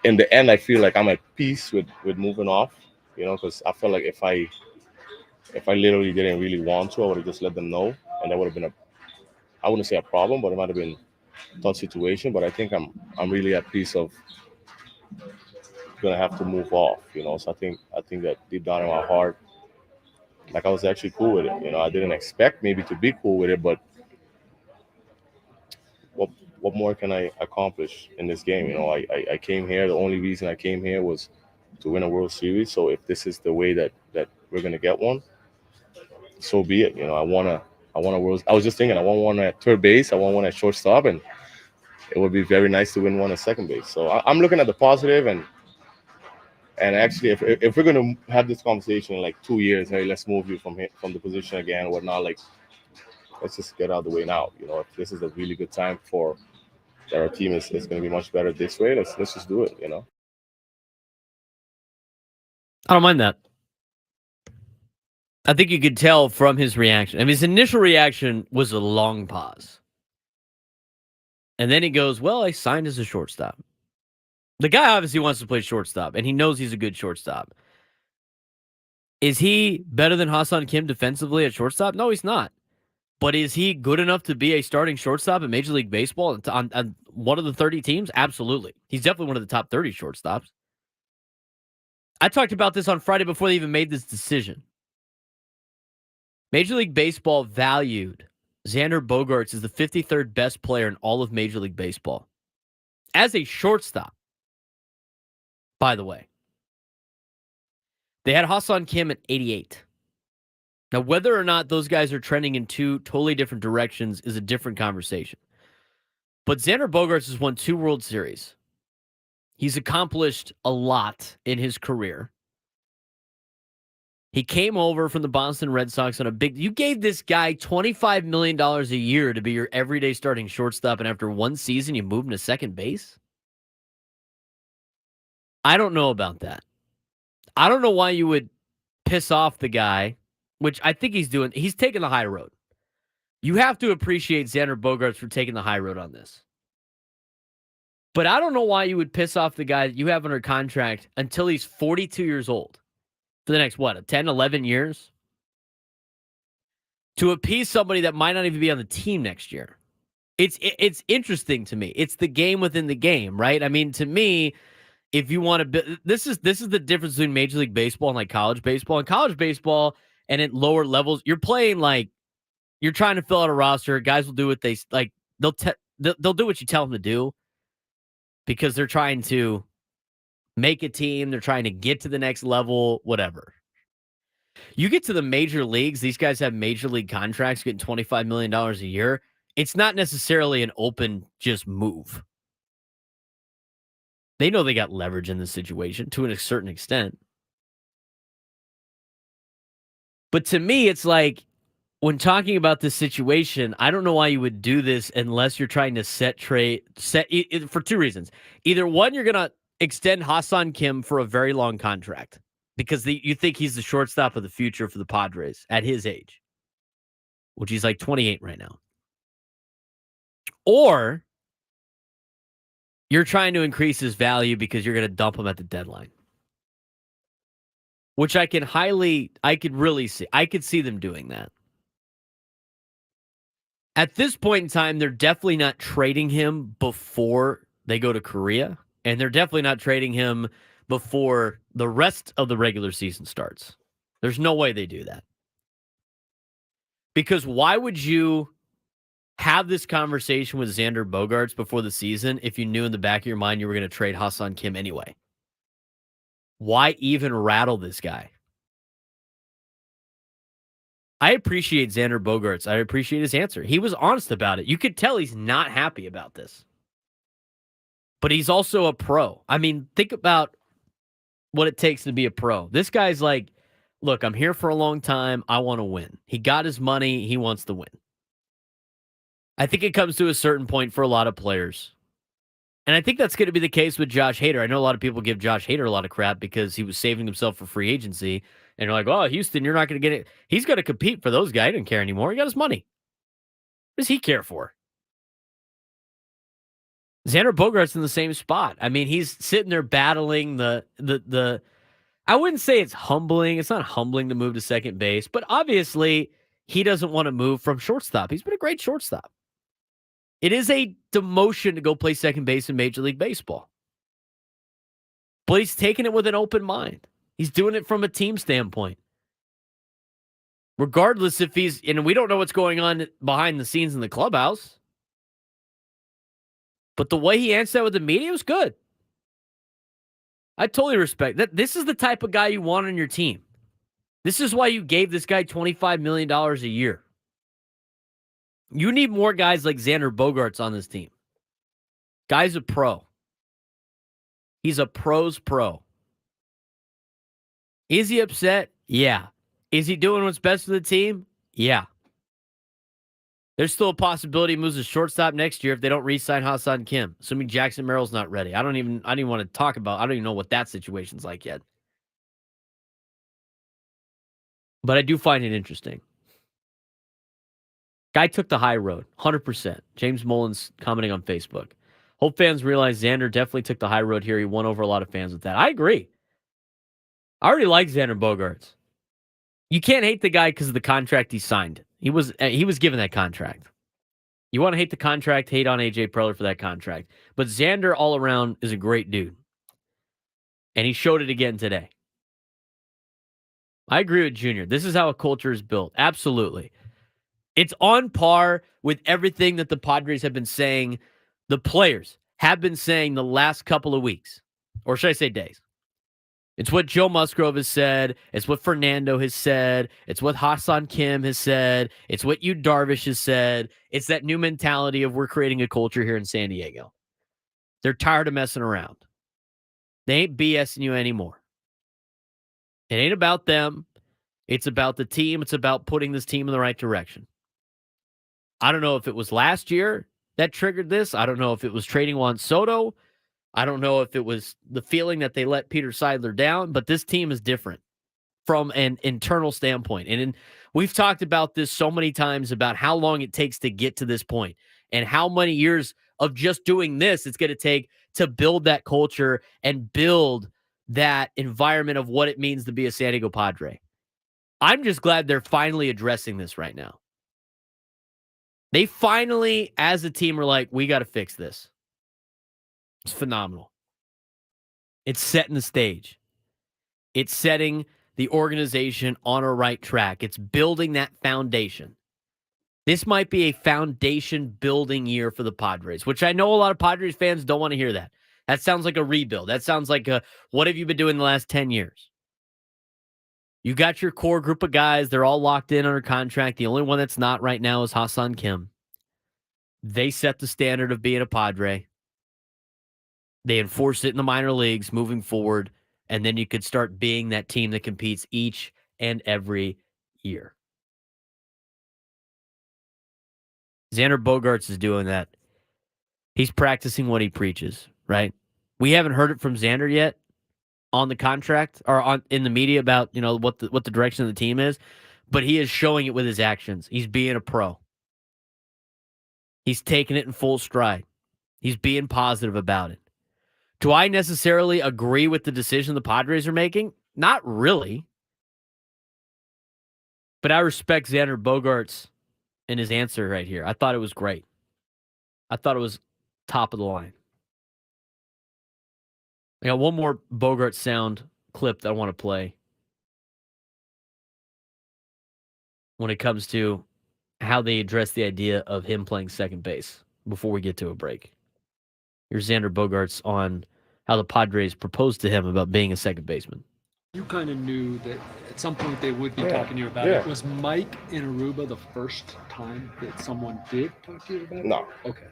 in the end, I feel like I'm at peace with moving off, because I felt like if I literally didn't really want to, I would have just let them know. And that would have been I wouldn't say a problem, but it might have been a tough situation. But I think I'm really at peace of gonna have to move off, So I think that deep down in my heart, like I was actually cool with it. I didn't expect maybe to be cool with it, but what more can I accomplish in this game? I came here. The only reason I came here was to win a World Series. So if this is the way that we're gonna get one, so be it. I want a World. I was just thinking, I want one at third base. I want one at shortstop, and it would be very nice to win one at second base. So I'm looking at the positive, and actually, if we're gonna have this conversation in like 2 years, hey, let's move you from the position again, whatnot, like let's just get out of the way now. If this is a really good time for that our team is going to be much better this way, let's just do it. I don't mind that. I think you could tell from his reaction. I mean, his initial reaction was a long pause. And then he goes, well, I signed as a shortstop. The guy obviously wants to play shortstop, and he knows he's a good shortstop. Is he better than Ha-Seong Kim defensively at shortstop? No, he's not. But is he good enough to be a starting shortstop in Major League Baseball on one of the 30 teams? Absolutely. He's definitely one of the top 30 shortstops. I talked about this on Friday before they even made this decision. Major League Baseball valued Xander Bogaerts as the 53rd best player in all of Major League Baseball. As a shortstop, by the way. They had Ha-Seong Kim at 88. Now, whether or not those guys are trending in two totally different directions is a different conversation. But Xander Bogaerts has won 2 World Series. He's accomplished a lot in his career. He came over from the Boston Red Sox on a big... You gave this guy $25 million a year to be your everyday starting shortstop, and after one season, you moved him to second base? I don't know about that. I don't know why you would piss off the guy, which I think he's doing. He's taking the high road. You have to appreciate Xander Bogaerts for taking the high road on this. But I don't know why you would piss off the guy that you have under contract until he's 42 years old. For the next, 10, 11 years? To appease somebody that might not even be on the team next year. It's interesting to me. It's the game within the game, right? I mean, to me, if you want to... This is the difference between Major League Baseball and like college baseball. In college baseball and at lower levels, you're playing like... You're trying to fill out a roster. Guys will do what they... like. They'll do what you tell them to do because they're trying to make a team. They're trying to get to the next level, whatever. You get to the major leagues, these guys have major league contracts getting $25 million a year. It's not necessarily an open just move. They know they got leverage in this situation to a certain extent. But to me, it's like, when talking about this situation, I don't know why you would do this unless you're trying to set for 2 reasons. Either one, you're going to extend Ha-Seong Kim for a very long contract because you think he's the shortstop of the future for the Padres at his age, which he's like 28 right now. Or you're trying to increase his value because you're going to dump him at the deadline, which I could really see. I could see them doing that. At this point in time, they're definitely not trading him before they go to Korea, and they're definitely not trading him before the rest of the regular season starts. There's no way they do that. Because why would you have this conversation with Xander Bogaerts before the season if you knew in the back of your mind you were going to trade Ha-Seong Kim anyway? Why even rattle this guy? I appreciate Xander Bogaerts. I appreciate his answer. He was honest about it. You could tell he's not happy about this. But he's also a pro. I mean, think about what it takes to be a pro. This guy's like, look, I'm here for a long time. I want to win. He got his money. He wants to win. I think it comes to a certain point for a lot of players. And I think that's going to be the case with Josh Hader. I know a lot of people give Josh Hader a lot of crap because he was saving himself for free agency. And you're like, oh, Houston, you're not going to get it. He's going to compete for those guys. He didn't care anymore. He got his money. What does he care for? Xander Bogaerts in the same spot. I mean, he's sitting there battling the I wouldn't say it's humbling. It's not humbling to move to second base. But obviously, he doesn't want to move from shortstop. He's been a great shortstop. It is a demotion to go play second base in Major League Baseball. But he's taking it with an open mind. He's doing it from a team standpoint. Regardless if he's, and we don't know what's going on behind the scenes in the clubhouse. But the way he answered that with the media was good. I totally respect that. This is the type of guy you want on your team. This is why you gave this guy $25 million a year. You need more guys like Xander Bogaerts on this team. Guy's a pro. He's a pro's pro. Is he upset? Yeah. Is he doing what's best for the team? Yeah. There's still a possibility he moves to shortstop next year if they don't re-sign Ha-Seong Kim, assuming Jackson Merrill's not ready. I don't even want to talk about. I don't even know what that situation's like yet. But I do find it interesting. Guy took the high road, 100%. James Mullins commenting on Facebook. Hope fans realize Xander definitely took the high road here. He won over a lot of fans with that. I agree. I already like Xander Bogaerts. You can't hate the guy because of the contract he signed. He was given that contract. You want to hate the contract, hate on AJ Preller for that contract. But Xander all around is a great dude. And he showed it again today. I agree with Junior. This is how a culture is built. Absolutely. It's on par with everything that the Padres have been saying, the players have been saying the last couple of weeks. Or should I say days? It's what Joe Musgrove has said. It's what Fernando has said. It's what Ha-Seong Kim has said. It's what Yu Darvish has said. It's that new mentality of we're creating a culture here in San Diego. They're tired of messing around. They ain't BSing you anymore. It ain't about them. It's about the team. It's about putting this team in the right direction. I don't know if it was last year that triggered this. I don't know if it was trading Juan Soto. I don't know if it was the feeling that they let Peter Seidler down, but this team is different from an internal standpoint. And we've talked about this so many times about how long it takes to get to this point and how many years of just doing this it's going to take to build that culture and build that environment of what it means to be a San Diego Padre. I'm just glad they're finally addressing this right now. They finally, as a team, are like, we got to fix this. It's phenomenal. It's setting the stage. It's setting the organization on a right track. It's building that foundation. This might be a foundation building year for the Padres, which I know a lot of Padres fans don't want to hear that. That sounds like a rebuild. That sounds like what have you been doing the last 10 years? You got your core group of guys. They're all locked in under contract. The only one that's not right now is Ha-Seong Kim. They set the standard of being a Padre. They enforce it in the minor leagues moving forward, and then you could start being that team that competes each and every year. Xander Bogaerts is doing that. He's practicing what he preaches, right? We haven't heard it from Xander yet on the contract or in the media about, what the direction of the team is, but he is showing it with his actions. He's being a pro. He's taking it in full stride. He's being positive about it. Do I necessarily agree with the decision the Padres are making? Not really. But I respect Xander Bogaerts and his answer right here. I thought it was great. I thought it was top of the line. I got one more Bogaerts sound clip that I want to play when it comes to how they address the idea of him playing second base before we get to a break. Here's Xander Bogaerts on how the Padres proposed to him about being a second baseman. You kind of knew that at some point they would be talking to you about it. Was Mike in Aruba the first time that someone did talk to you about it? No. Okay.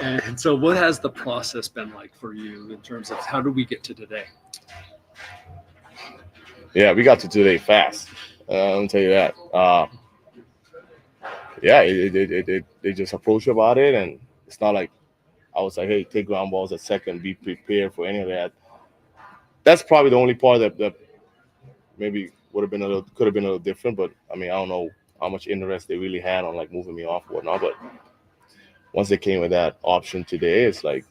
And so what has the process been like for you in terms of how do we get to today? Yeah, we got to today fast. I'll tell you that. They just approached about it, and it's not like I was like, hey, take ground balls at second, be prepared for any of that. That's probably the only part that maybe could have been a little different, but I mean, I don't know how much interest they really had on like moving me off or whatnot. But once they came with that option today, it's like,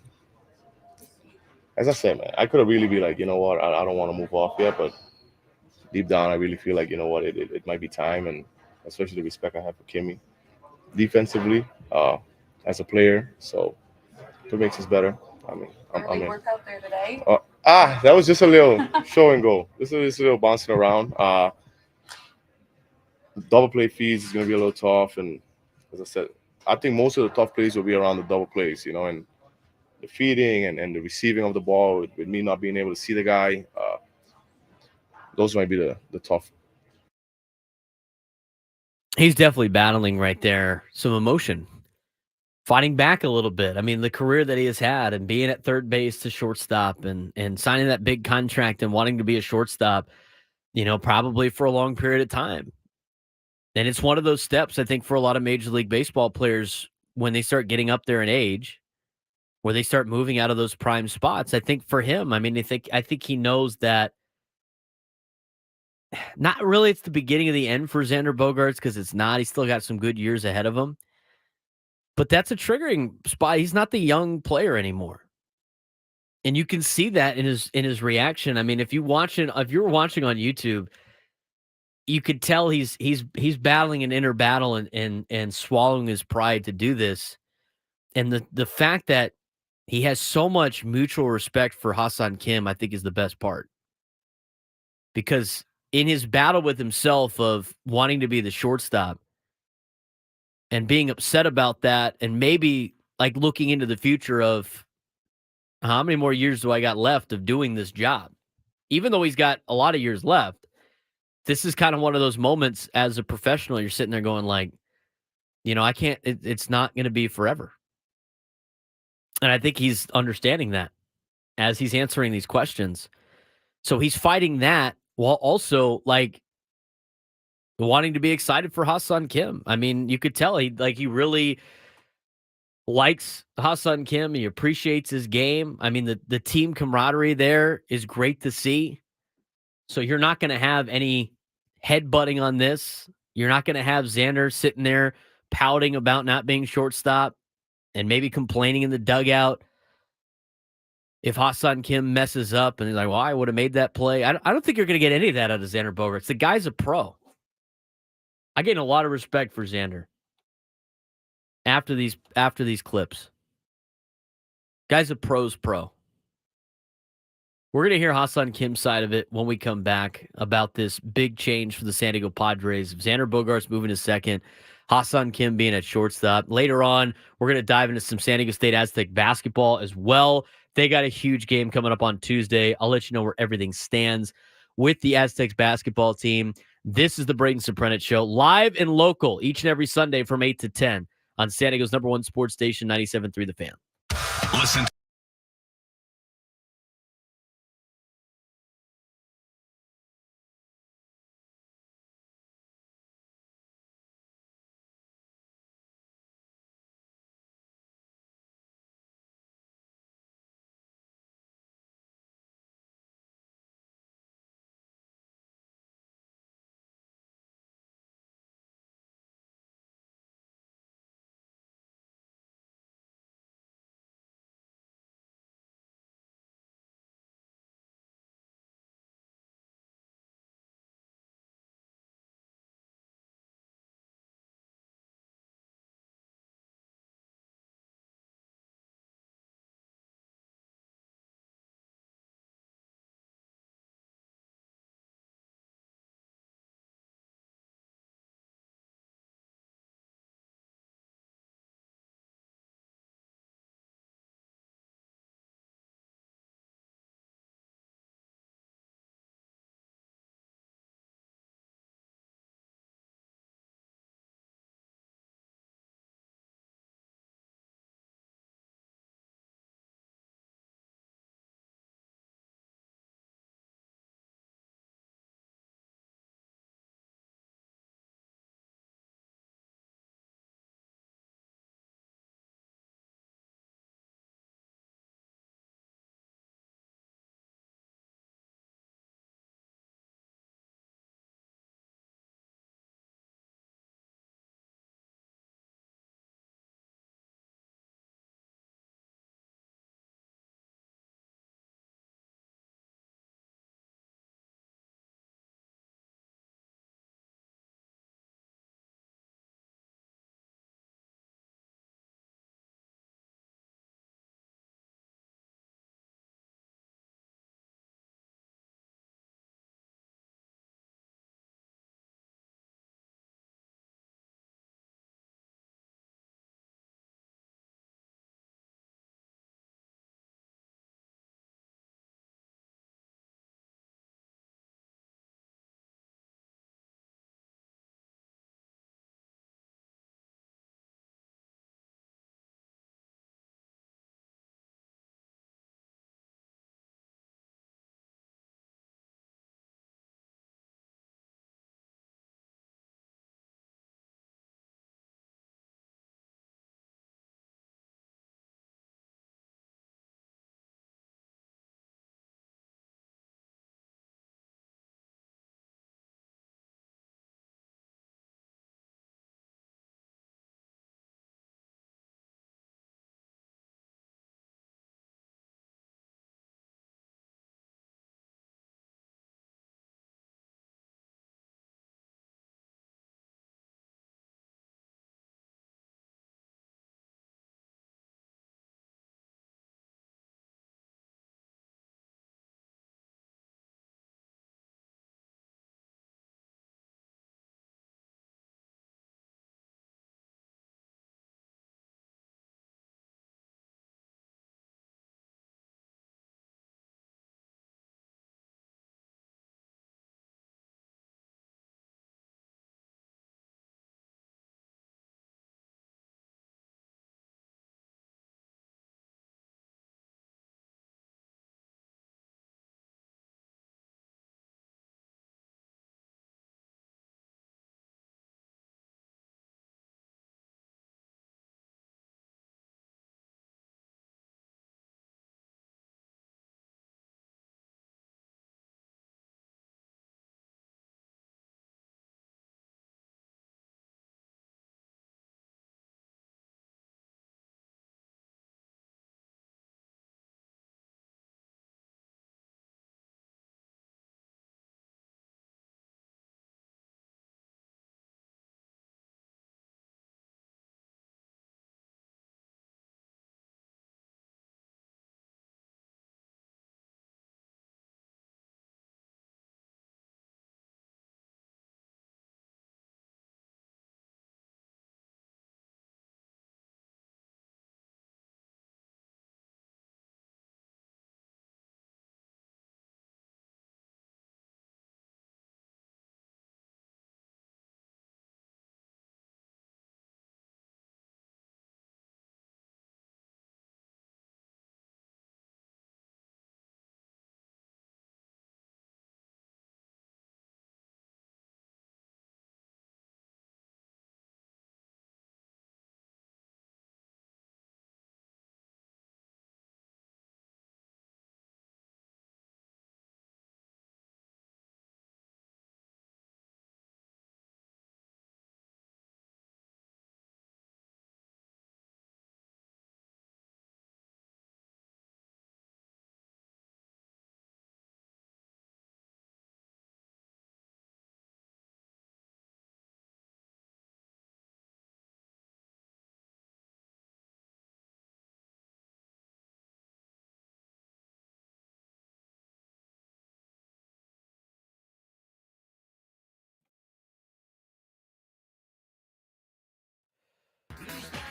as I said, man, I could have really be like, you know what, I don't want to move off yet, but deep down, I really feel like, you know what, it might be time, and especially the respect I have for Kimmy defensively as a player, so it makes us better. I mean, I'm in. Work out there today? That was just a little show and go. This is a little bouncing around. Double play feeds is going to be a little tough, and as I said, I think most of the tough plays will be around the double plays, and the feeding and the receiving of the ball with me not being able to see the guy. Those might be the tough. He's definitely battling right there some emotion, fighting back a little bit. I mean, the career that he has had and being at third base to shortstop and signing that big contract and wanting to be a shortstop, probably for a long period of time. And it's one of those steps, I think, for a lot of Major League Baseball players when they start getting up there in age, where they start moving out of those prime spots. I think for him, I mean, I think he knows that not really it's the beginning of the end for Xander Bogaerts, because it's not. He's still got some good years ahead of him. But that's a triggering spot. He's not the young player anymore. And you can see that in his reaction. I mean, if you were watching on YouTube, you could tell he's battling an inner battle and swallowing his pride to do this. And the fact that he has so much mutual respect for Ha-Seong Kim, I think, is the best part. Because in his battle with himself of wanting to be the shortstop and being upset about that, and maybe like looking into the future of how many more years do I got left of doing this job? even though he's got a lot of years left, this is kind of one of those moments as a professional. You're sitting there going like, I can't, it's not going to be forever. And I think he's understanding that as he's answering these questions. So he's fighting that while also like wanting to be excited for Ha-Seong Kim. I mean, you could tell he really likes Ha-Seong Kim. He appreciates his game. I mean, the team camaraderie there is great to see. So you're not going to have any headbutting on this. You're not going to have Xander sitting there pouting about not being shortstop and maybe complaining in the dugout if Ha-Seong Kim messes up and he's like, well, I would have made that play. I don't think you're going to get any of that out of Xander Bogaerts. The guy's a pro. I gain a lot of respect for Xander after these clips. Guy's a pro's pro. We're going to hear Ha-Seong Kim's side of it when we come back about this big change for the San Diego Padres. Xander Bogaerts moving to second, Ha-Seong Kim being at shortstop. Later on, we're going to dive into some San Diego State Aztec basketball as well. They got a huge game coming up on Tuesday. I'll let you know where everything stands with the Aztecs basketball team. This is the Braden Surprenant Show, live and local each and every Sunday from 8 to 10 on San Diego's #1 sports station, 97.3 The Fan. Listen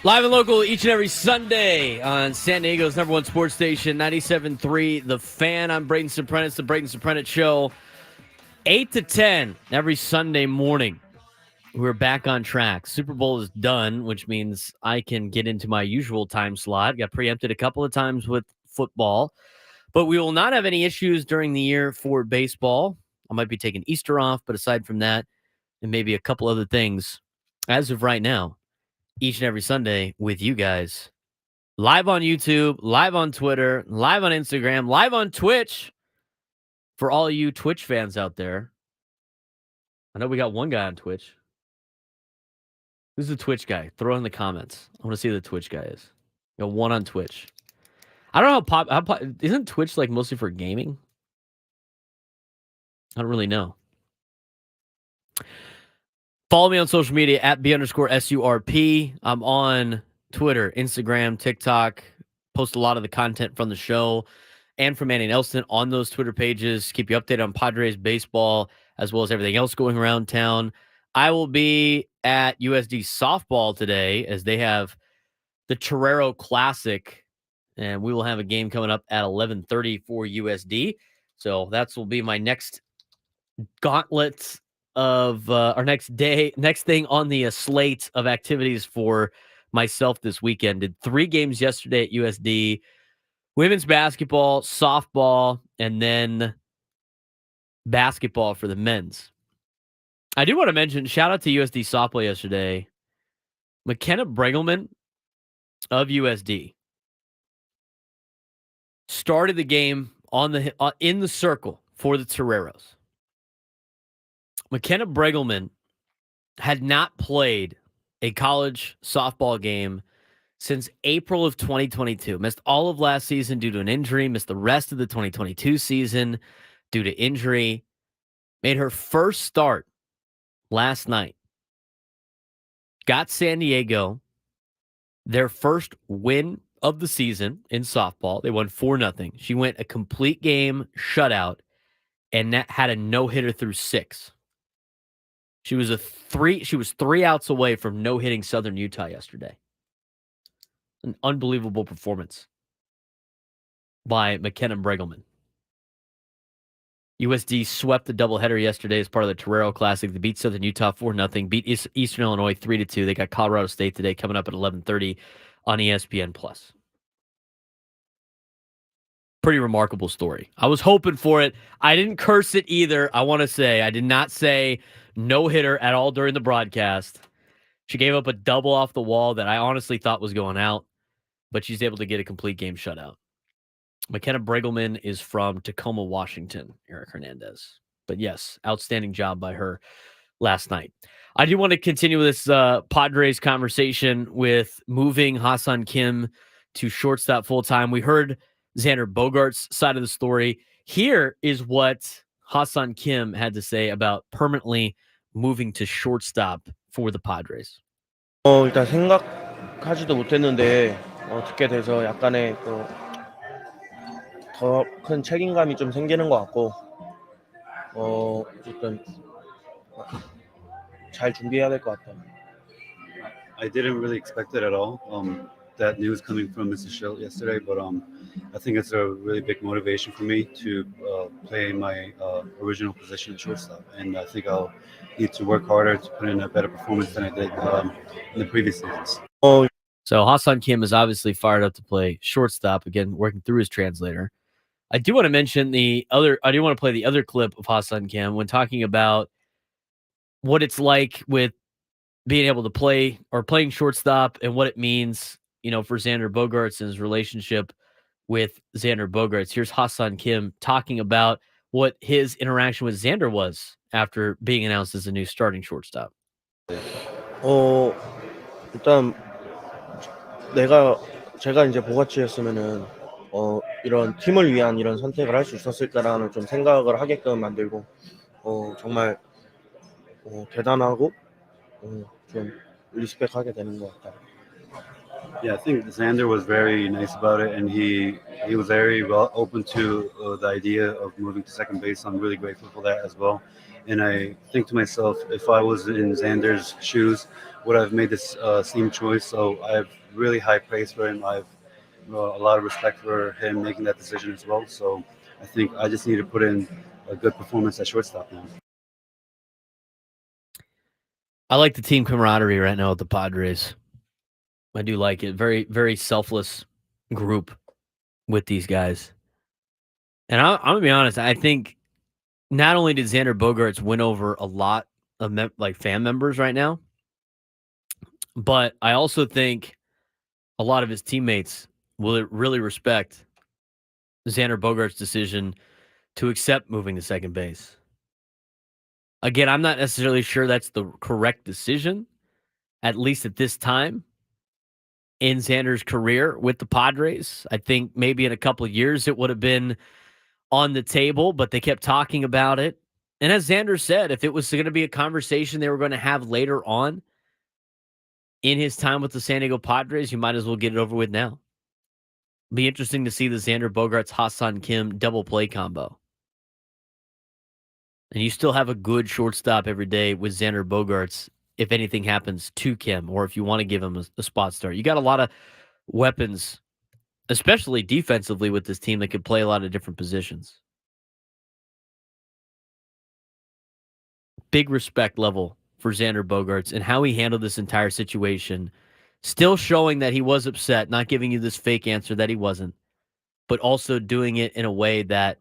Live and local each and every Sunday on San Diego's #1 sports station, 97.3 The Fan. I'm Braden Surprenant. It's the Braden Surprenant Show. 8 to 10 every Sunday morning. We're back on track. Super Bowl is done, which means I can get into my usual time slot. Got preempted a couple of times with football, but we will not have any issues during the year for baseball. I might be taking Easter off, but aside from that, and maybe a couple other things, as of right now, each and every Sunday with you guys. Live on YouTube, live on Twitter, live on Instagram, live on Twitch. For all you Twitch fans out there, I know we got one guy on Twitch. Who's the Twitch guy? Throw it in the comments. I want to see who the Twitch guy is. We got one on Twitch. I don't know how pop isn't Twitch like mostly for gaming? I don't really know. Follow me on social media at @B_SURP. I'm on Twitter, Instagram, TikTok. Post a lot of the content from the show and from Andy Nelson on those Twitter pages. Keep you updated on Padres baseball as well as everything else going around town. I will be at USD softball today as they have the Torero Classic, and we will have a game coming up at 11:30 for USD. So that will be my next gauntlet of our next thing on the slate of activities for myself this weekend. Did 3 games yesterday at USD, women's basketball, softball, and then basketball for the men's. I do want to mention, shout out to USD softball yesterday. McKenna Bregelman of USD started the game in the circle for the Toreros. McKenna Bregelman had not played a college softball game since April of 2022. Missed all of last season due to an injury, missed the rest of the 2022 season due to injury. Made her first start last night. Got San Diego their first win of the season in softball. They won 4-0. She went a complete game shutout and had a no-hitter through 6. She was 3 outs away from no-hitting Southern Utah yesterday. An unbelievable performance by McKenna Bregelman. USD swept the doubleheader yesterday as part of the Torero Classic. They beat Southern Utah 4-0, beat Eastern Illinois 3-2. They got Colorado State today coming up at 11:30 on ESPN+. Pretty remarkable story. I was hoping for it. I didn't curse it either. I want to say I did not say no-hitter at all during the broadcast. She gave up a double off the wall that I honestly thought was going out, but she's able to get a complete game shutout. McKenna Bregelman is from Tacoma, Washington, Eric Hernandez. But yes, outstanding job by her last night. I do want to continue this Padres conversation with moving Ha-Seong Kim to shortstop full-time. We heard Xander Bogaerts' side of the story. Here is what Ha-Seong Kim had to say about permanently moving to shortstop for the Padres. 일단 생각하지도 못했는데 듣게 돼서 약간의 더 큰 책임감이 좀 생기는 것 같고 어쨌든 잘 준비해야 될 것 같아요. I didn't really expect it at all. That news coming from Mr. Schill yesterday, but I think it's a really big motivation for me to play my original position at shortstop, and I think I'll need to work harder to put in a better performance than I did in the previous seasons. So Ha-Seong Kim is obviously fired up to play shortstop again, working through his translator. I do want to mention I do want to play the other clip of Ha-Seong Kim when talking about what it's like with being able to play or playing shortstop and what it means, for Xander Bogaerts and his relationship with Xander Bogaerts. Here's Ha-Seong Kim talking about what his interaction with Xander was after being announced as a new starting shortstop. 일단 제가 이제 보가치였으면은 이런 팀을 위한 이런 선택을 할 수 있었을까라는 좀 생각을 하게끔 만들고 정말 대단하고 좀 리스펙하게 되는 것 같아요. Yeah, I think Xander was very nice about it, and he was very well open to the idea of moving to second base. I'm really grateful for that as well. And I think to myself, if I was in Xander's shoes, would I have made this same choice? So I have really high praise for him. I have a lot of respect for him making that decision as well. So I think I just need to put in a good performance at shortstop now. I like the team camaraderie right now with the Padres. I do like it. Very, very selfless group with these guys. And I'm going to be honest, I think not only did Xander Bogaerts win over a lot of fan members right now, but I also think a lot of his teammates will really respect Xander Bogaerts' decision to accept moving to second base. Again, I'm not necessarily sure that's the correct decision, at least at this time in Xander's career with the Padres. I think maybe in a couple of years it would have been on the table, but they kept talking about it. And as Xander said, if it was going to be a conversation they were going to have later on in his time with the San Diego Padres, you might as well get it over with now. Be interesting to see the Xander Bogaerts Ha-Seong Kim double play combo. And you still have a good shortstop every day with Xander Bogaerts if anything happens to Kim, or if you want to give him a spot start. You got a lot of weapons, especially defensively with this team, that could play a lot of different positions. Big respect level for Xander Bogaerts and how he handled this entire situation. Still showing that he was upset, not giving you this fake answer that he wasn't, but also doing it in a way that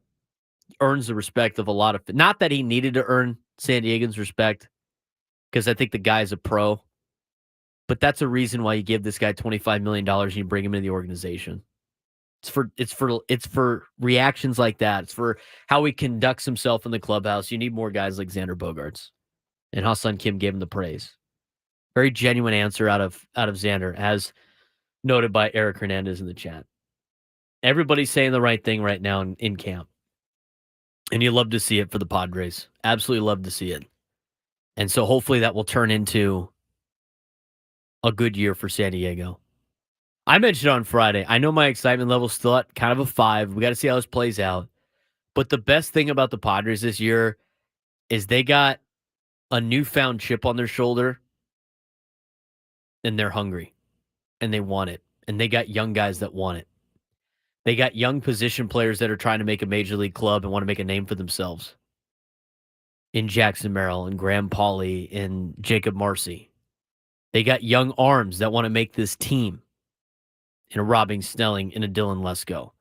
earns the respect of a lot of... Not that he needed to earn San Diego's respect, because I think the guy's a pro, but that's a reason why you give this guy $25 million and you bring him into the organization. It's for reactions like that. It's for how he conducts himself in the clubhouse. You need more guys like Xander Bogaerts. And Ha-Seong Kim gave him the praise. Very genuine answer out of Xander, as noted by Eric Hernandez in the chat. Everybody's saying the right thing right now in camp. And you love to see it for the Padres. Absolutely love to see it. And so hopefully that will turn into a good year for San Diego. I mentioned on Friday, I know my excitement level is still at kind of a 5. We got to see how this plays out. But the best thing about the Padres this year is they got a newfound chip on their shoulder, and they're hungry, and they want it. And they got young guys that want it. They got young position players that are trying to make a major league club and want to make a name for themselves. In Jackson Merrill and Graham Pauley and Jacob Marcy. They got young arms that want to make this team. In a Robin Snelling and a Dylan Lesko.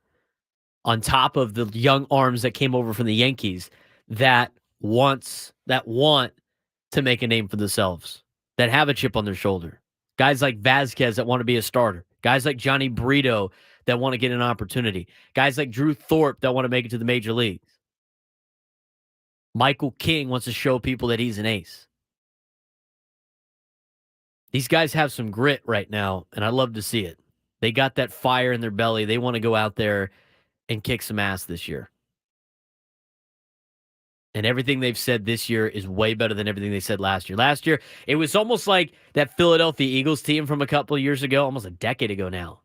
On top of the young arms that came over from the Yankees that want to make a name for themselves, that have a chip on their shoulder. Guys like Vasquez that want to be a starter. Guys like Johnny Brito that want to get an opportunity. Guys like Drew Thorpe that want to make it to the major leagues. Michael King wants to show people that he's an ace. These guys have some grit right now, and I love to see it. They got that fire in their belly. They want to go out there and kick some ass this year. And everything they've said this year is way better than everything they said last year. Last year, it was almost like that Philadelphia Eagles team from a couple of years ago, almost a decade ago now.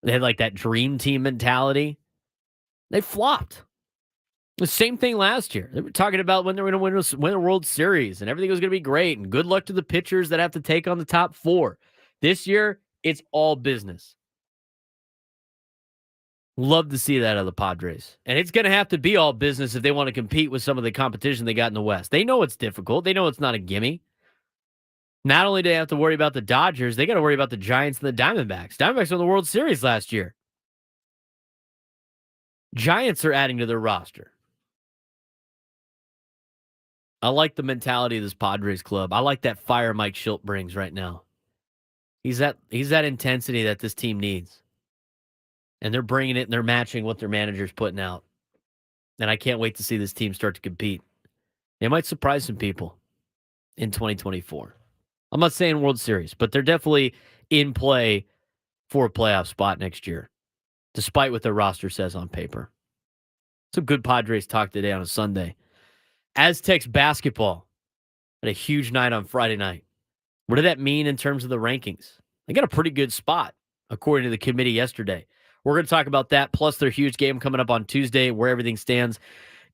They had like that dream team mentality. They flopped. The same thing last year. They were talking about when they were going to win a World Series and everything was going to be great. And good luck to the pitchers that have to take on the top 4. This year, it's all business. Love to see that out of the Padres. And it's going to have to be all business if they want to compete with some of the competition they got in the West. They know it's difficult. They know it's not a gimme. Not only do they have to worry about the Dodgers, they got to worry about the Giants and the Diamondbacks. Diamondbacks won the World Series last year. Giants are adding to their roster. I like the mentality of this Padres club. I like that fire Mike Schilt brings right now. He's that intensity that this team needs. And they're bringing it and they're matching what their manager's putting out. And I can't wait to see this team start to compete. They might surprise some people in 2024. I'm not saying World Series, but they're definitely in play for a playoff spot next year, despite what their roster says on paper. Some good Padres talk today on a Sunday. Aztecs basketball had a huge night on Friday night. What did that mean in terms of the rankings? They got a pretty good spot, according to the committee yesterday. We're going to talk about that, plus their huge game coming up on Tuesday, where everything stands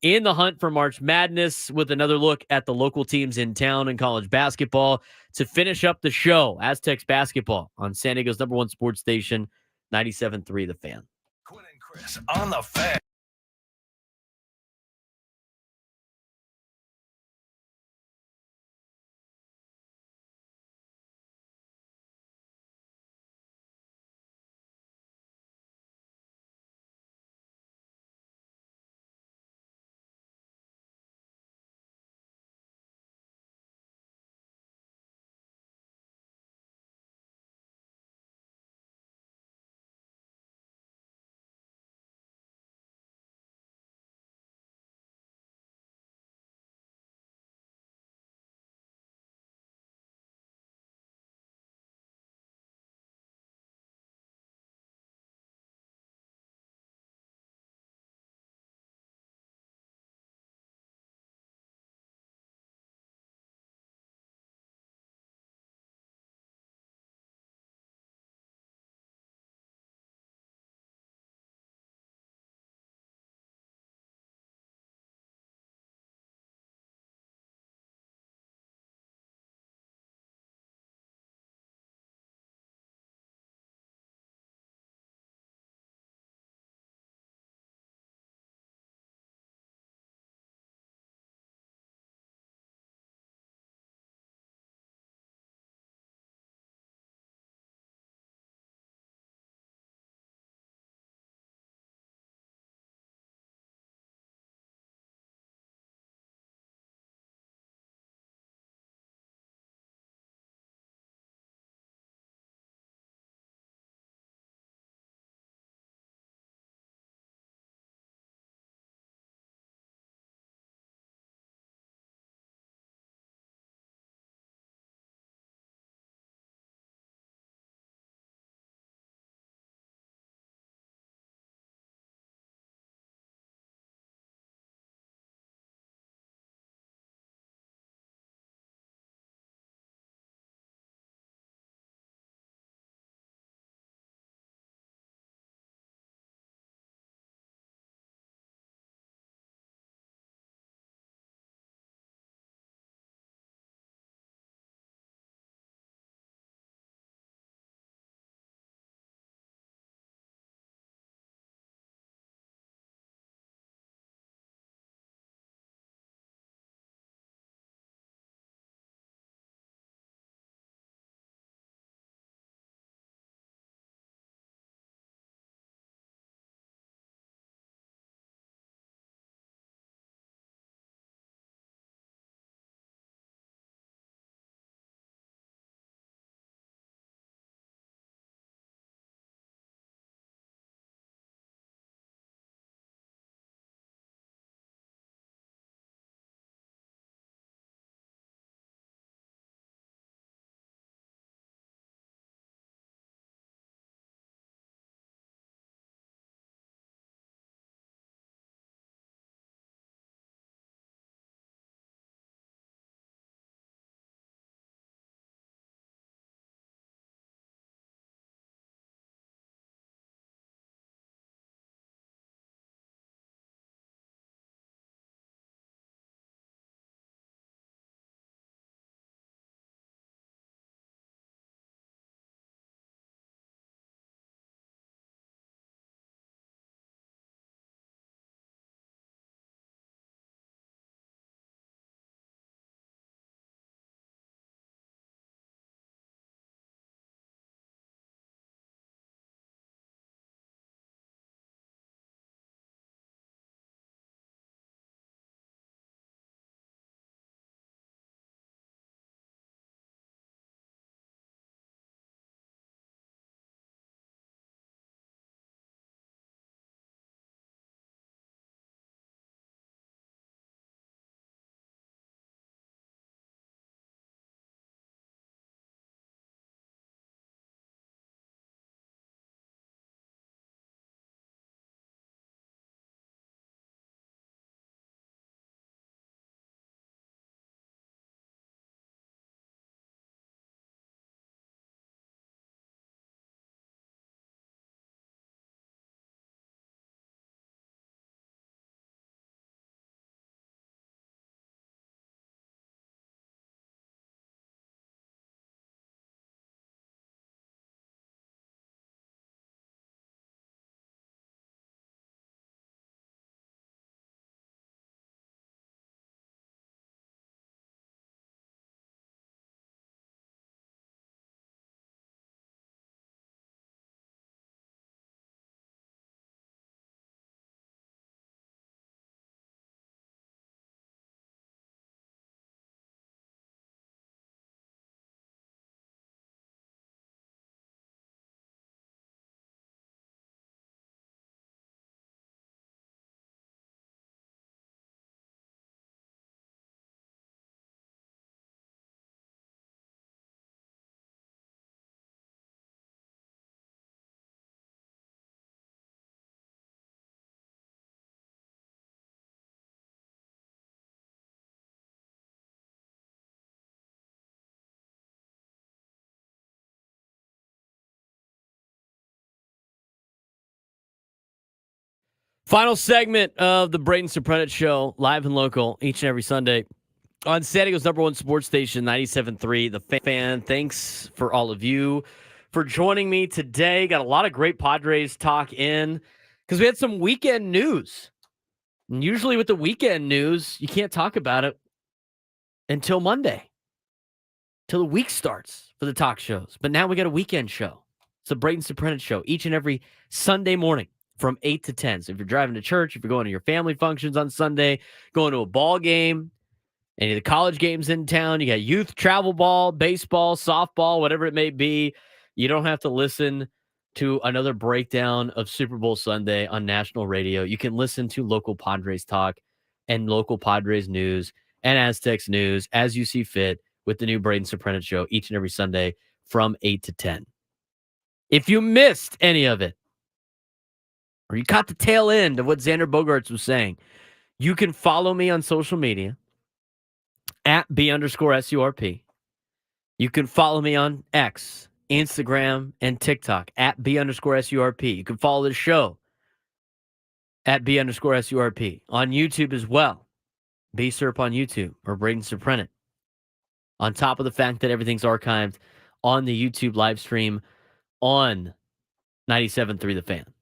in the hunt for March Madness with another look at the local teams in town in college basketball to finish up the show. Aztecs basketball on San Diego's #1 sports station, 97.3 The Fan. Quinn and Chris on the Fan. Final segment of the Braden Surprenant Show, live and local, each and every Sunday on San Diego's #1 sports station, 97.3 The Fan. Thanks for all of you for joining me today. Got a lot of great Padres talk in because we had some weekend news. And usually with the weekend news, you can't talk about it until Monday, till the week starts for the talk shows. But now we got a weekend show. It's the Braden Surprenant Show each and every Sunday morning from 8 to 10. So if you're driving to church, if you're going to your family functions on Sunday, going to a ball game, any of the college games in town, you got youth travel ball, baseball, softball, whatever it may be, you don't have to listen to another breakdown of Super Bowl Sunday on national radio. You can listen to local Padres talk and local Padres news and Aztecs news as you see fit with the new Braden Surprenant Show each and every Sunday from 8 to 10. If you missed any of it, or you caught the tail end of what Xander Bogaerts was saying, you can follow me on social media at @B_SURP. You can follow me on X, Instagram, and TikTok at @B_SURP. You can follow the show at @B_SURP. On YouTube as well. B-Surp on YouTube or Braden Surprenant. On top of the fact that everything's archived on the YouTube live stream on 97.3 The Fan.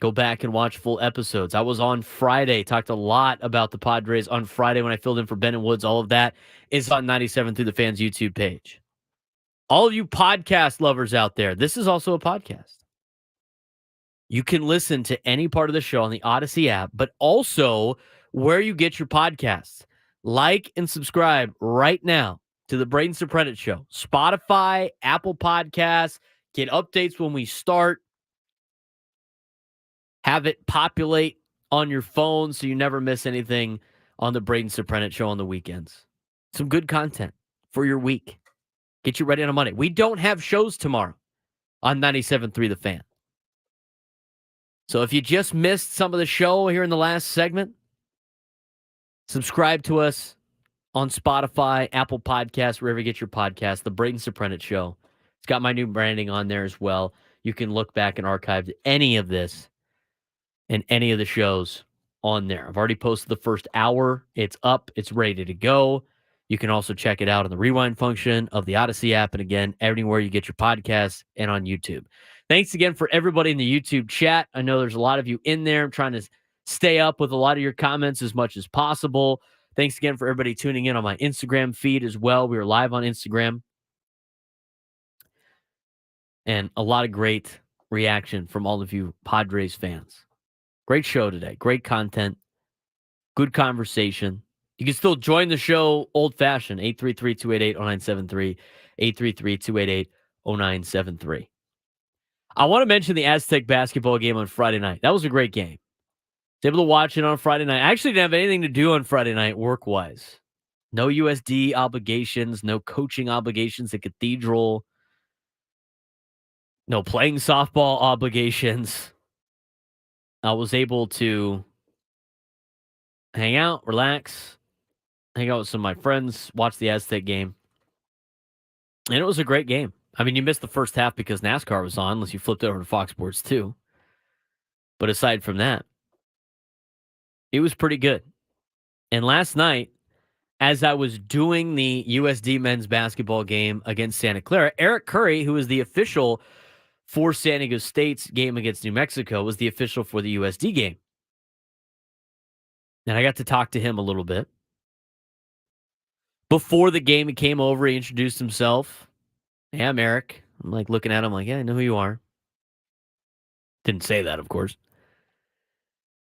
Go back and watch full episodes. I was on Friday, talked a lot about the Padres on Friday when I filled in for Ben and Woods. All of that is on 97.3 The Fan's YouTube page. All of you podcast lovers out there, this is also a podcast. You can listen to any part of the show on the Odyssey app, but also where you get your podcasts. Like and subscribe right now to the Braden Surprenant Show. Spotify, Apple Podcasts. Get updates when we start. Have it populate on your phone so you never miss anything on the Braden Surprenant Show on the weekends. Some good content for your week. Get you ready on a Monday. We don't have shows tomorrow on 97.3 The Fan. So if you just missed some of the show here in the last segment, subscribe to us on Spotify, Apple Podcasts, wherever you get your podcasts. The Braden Surprenant Show. It's got my new branding on there as well. You can look back and archive any of this and any of the shows on there. I've already posted the first hour. It's up. It's ready to go. You can also check it out on the rewind function of the Odyssey app. And again, everywhere you get your podcasts and on YouTube. Thanks again for everybody in the YouTube chat. I know there's a lot of you in there. I'm trying to stay up with a lot of your comments as much as possible. Thanks again for everybody tuning in on my Instagram feed as well. We are live on Instagram. And a lot of great reaction from all of you Padres fans. Great show today. Great content. Good conversation. You can still join the show old-fashioned. 833-288-0973. 833-288-0973. I want to mention the Aztec basketball game on Friday night. That was a great game. I was able to watch it on Friday night. I actually didn't have anything to do on Friday night work-wise. No USD obligations. No coaching obligations at Cathedral. No playing softball obligations. I was able to hang out, relax, hang out with some of my friends, watch the Aztec game. And it was a great game. I mean, you missed the first half because NASCAR was on, unless you flipped over to Fox Sports 2. But aside from that, it was pretty good. And last night, as I was doing the USD men's basketball game against Santa Clara, Eric Curry, who is the official for San Diego State's game against New Mexico, was the official for the USD game. And I got to talk to him a little bit. Before the game, he came over, he introduced himself. Hey, I'm Eric. I'm like looking at him like, yeah, I know who you are. Didn't say that, of course.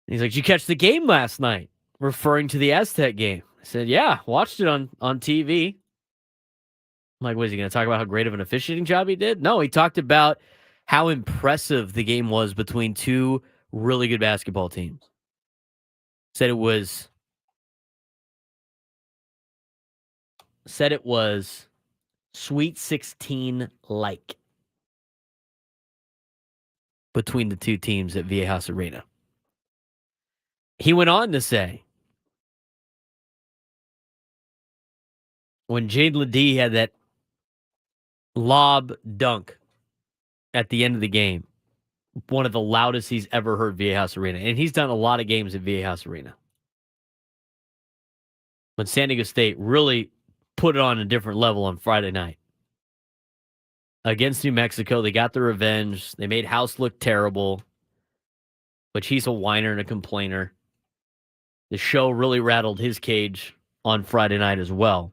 And he's like, did you catch the game last night? Referring to the Aztec game. I said, yeah, watched it on TV. I'm like, what is he going to talk about how great of an officiating job he did? No, he talked about how impressive the game was between two really good basketball teams. Said it was Sweet 16-like between the two teams at Viejas Arena. He went on to say, when Jade Ledee had that lob dunk at the end of the game, one of the loudest he's ever heard Viejas Arena. And he's done a lot of games at Viejas Arena. But San Diego State really put it on a different level on Friday night. Against New Mexico, they got the revenge. They made House look terrible, which he's a whiner and a complainer. The show really rattled his cage on Friday night as well.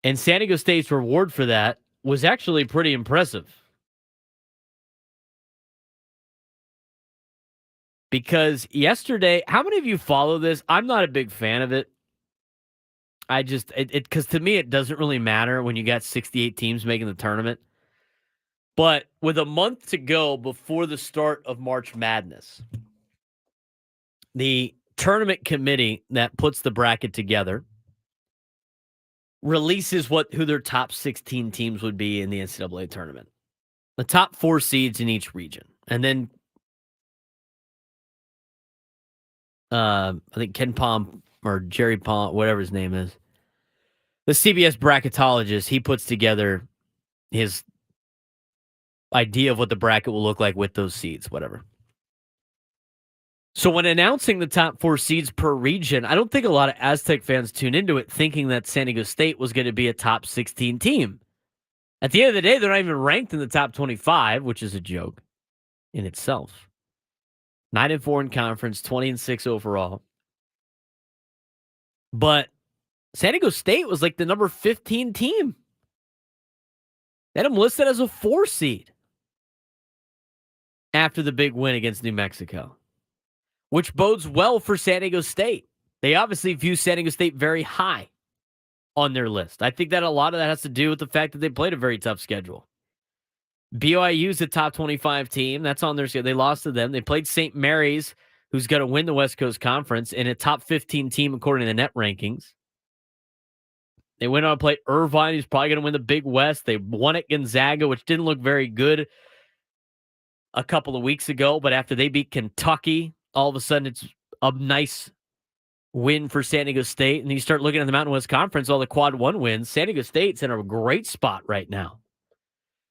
And San Diego State's reward for that was actually pretty impressive. Because yesterday, how many of you follow this? I'm not a big fan of it. Because to me, it doesn't really matter when you got 68 teams making the tournament. But with a month to go before the start of March Madness, the tournament committee that puts the bracket together releases who their top 16 teams would be in the NCAA tournament. The top 4 seeds in each region. And then I think Ken Palm or Jerry Palm, whatever his name is, the CBS bracketologist, he puts together his idea of what the bracket will look like with those seeds, whatever. So when announcing the top 4 seeds per region, I don't think a lot of Aztec fans tune into it thinking that San Diego State was going to be a top 16 team. At the end of the day, they're not even ranked in the top 25, which is a joke in itself. 9-4 in conference, 20-6 overall. But San Diego State was like the number 15 team. They had them listed as a 4 seed after the big win against New Mexico, which bodes well for San Diego State. They obviously view San Diego State very high on their list. I think that a lot of that has to do with the fact that they played a very tough schedule. BYU's a top 25 team. That's on their schedule. They lost to them. They played St. Mary's, who's going to win the West Coast Conference, and a top 15 team according to the net rankings. They went on to play Irvine, who's probably going to win the Big West. They won at Gonzaga, which didn't look very good a couple of weeks ago, but after they beat Kentucky, all of a sudden it's a nice win for San Diego State. And you start looking at the Mountain West Conference, all the quad 1 wins. San Diego State's in a great spot right now.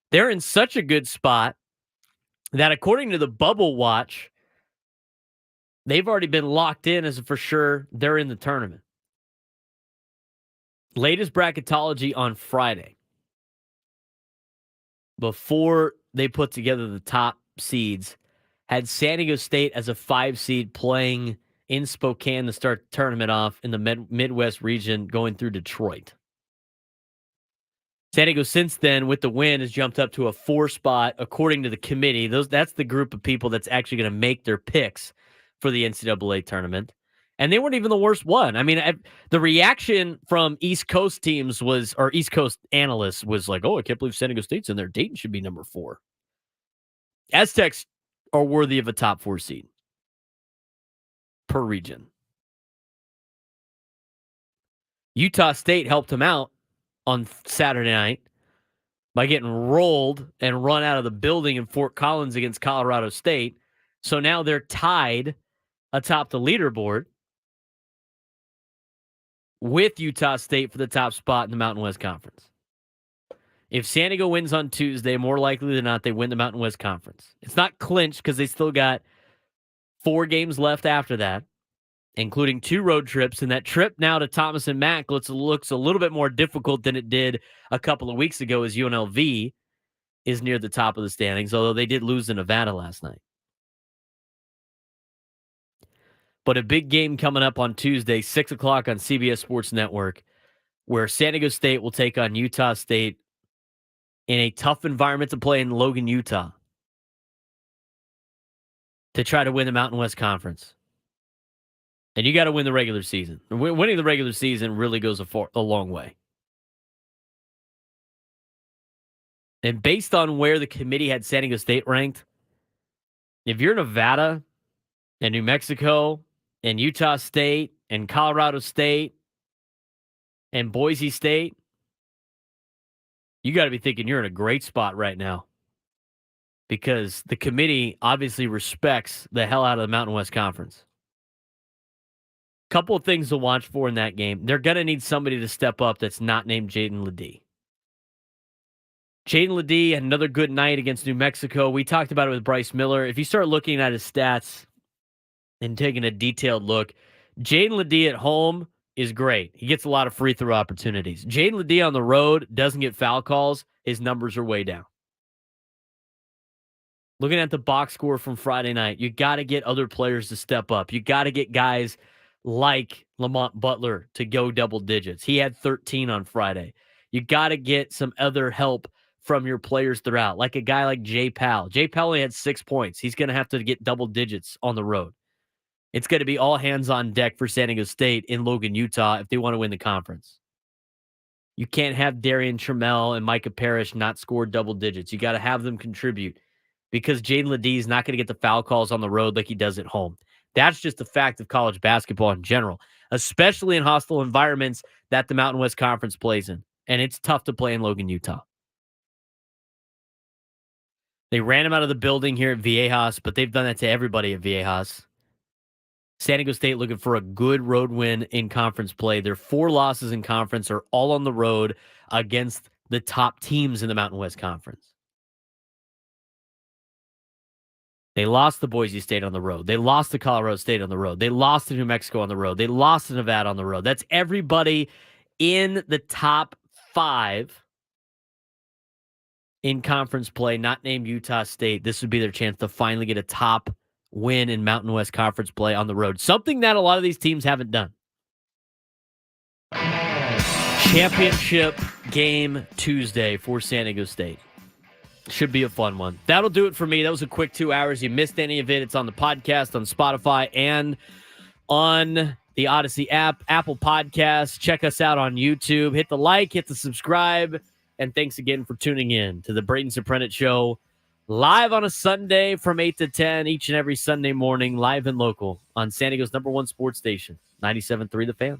They're in such a good spot that according to the Bubble Watch, they've already been locked in as for sure they're in the tournament. Latest bracketology on Friday, before they put together the top seeds, had San Diego State as a 5 seed playing in Spokane to start the tournament off in the Midwest region going through Detroit. San Diego since then, with the win, has jumped up to a 4 spot according to the committee. That's the group of people that's actually going to make their picks for the NCAA tournament. And they weren't even the worst one. I mean, the reaction from East Coast teams was, or East Coast analysts was like, oh, I can't believe San Diego State's in there. Dayton should be number 4. Aztecs are worthy of a top 4 seed per region. Utah State helped them out on Saturday night by getting rolled and run out of the building in Fort Collins against Colorado State. So now they're tied atop the leaderboard with Utah State for the top spot in the Mountain West Conference. If San Diego wins on Tuesday, more likely than not, they win the Mountain West Conference. It's not clinched because they still got 4 games left after that, including 2 road trips. And that trip now to Thomas and Mack looks a little bit more difficult than it did a couple of weeks ago as UNLV is near the top of the standings, although they did lose to Nevada last night. But a big game coming up on Tuesday, 6 o'clock on CBS Sports Network, where San Diego State will take on Utah State in a tough environment to play in Logan, Utah, to try to win the Mountain West Conference. And you got to win the regular season. Winning the regular season really goes a long way. And based on where the committee had San Diego State ranked, if you're Nevada and New Mexico and Utah State and Colorado State and Boise State, you got to be thinking you're in a great spot right now, because the committee obviously respects the hell out of the Mountain West Conference. Couple of things to watch for in that game. They're going to need somebody to step up that's not named Jaden Ledee. Jaden Ledee had another good night against New Mexico. We talked about it with Bryce Miller. If you start looking at his stats and taking a detailed look, Jaden Ledee at home is great. He gets a lot of free throw opportunities. Jaden Ledee on the road doesn't get foul calls. His numbers are way down. Looking at the box score from Friday night, you got to get other players to step up. You got to get guys like Lamont Butler to go double digits. He had 13 on Friday. You got to get some other help from your players throughout, like a guy like Jay Powell. Jay Powell only had 6 points. He's going to have to get double digits on the road. It's going to be all hands on deck for San Diego State in Logan, Utah, if they want to win the conference. You can't have Darian Trammell and Micah Parrish not score double digits. You got to have them contribute because Jaden Ledee is not going to get the foul calls on the road like he does at home. That's just a fact of college basketball in general, especially in hostile environments that the Mountain West Conference plays in. And it's tough to play in Logan, Utah. They ran him out of the building here at Viejas, but they've done that to everybody at Viejas. San Diego State looking for a good road win in conference play. Their 4 losses in conference are all on the road against the top teams in the Mountain West Conference. They lost to Boise State on the road. They lost to Colorado State on the road. They lost to New Mexico on the road. They lost to Nevada on the road. That's everybody in the top 5 in conference play, not named Utah State. This would be their chance to finally get a top win in Mountain West Conference play on the road. Something that a lot of these teams haven't done. Championship game Tuesday for San Diego State. Should be a fun one. That'll do it for me. That was a quick 2 hours. You missed any of it, it's on the podcast, on Spotify, and on the Odyssey app, Apple Podcasts. Check us out on YouTube. Hit the like, hit the subscribe, and thanks again for tuning in to the Braden Surprenant Show, live on a Sunday from 8 to 10 each and every Sunday morning, live and local on San Diego's #1 sports station, 97.3 The Fan.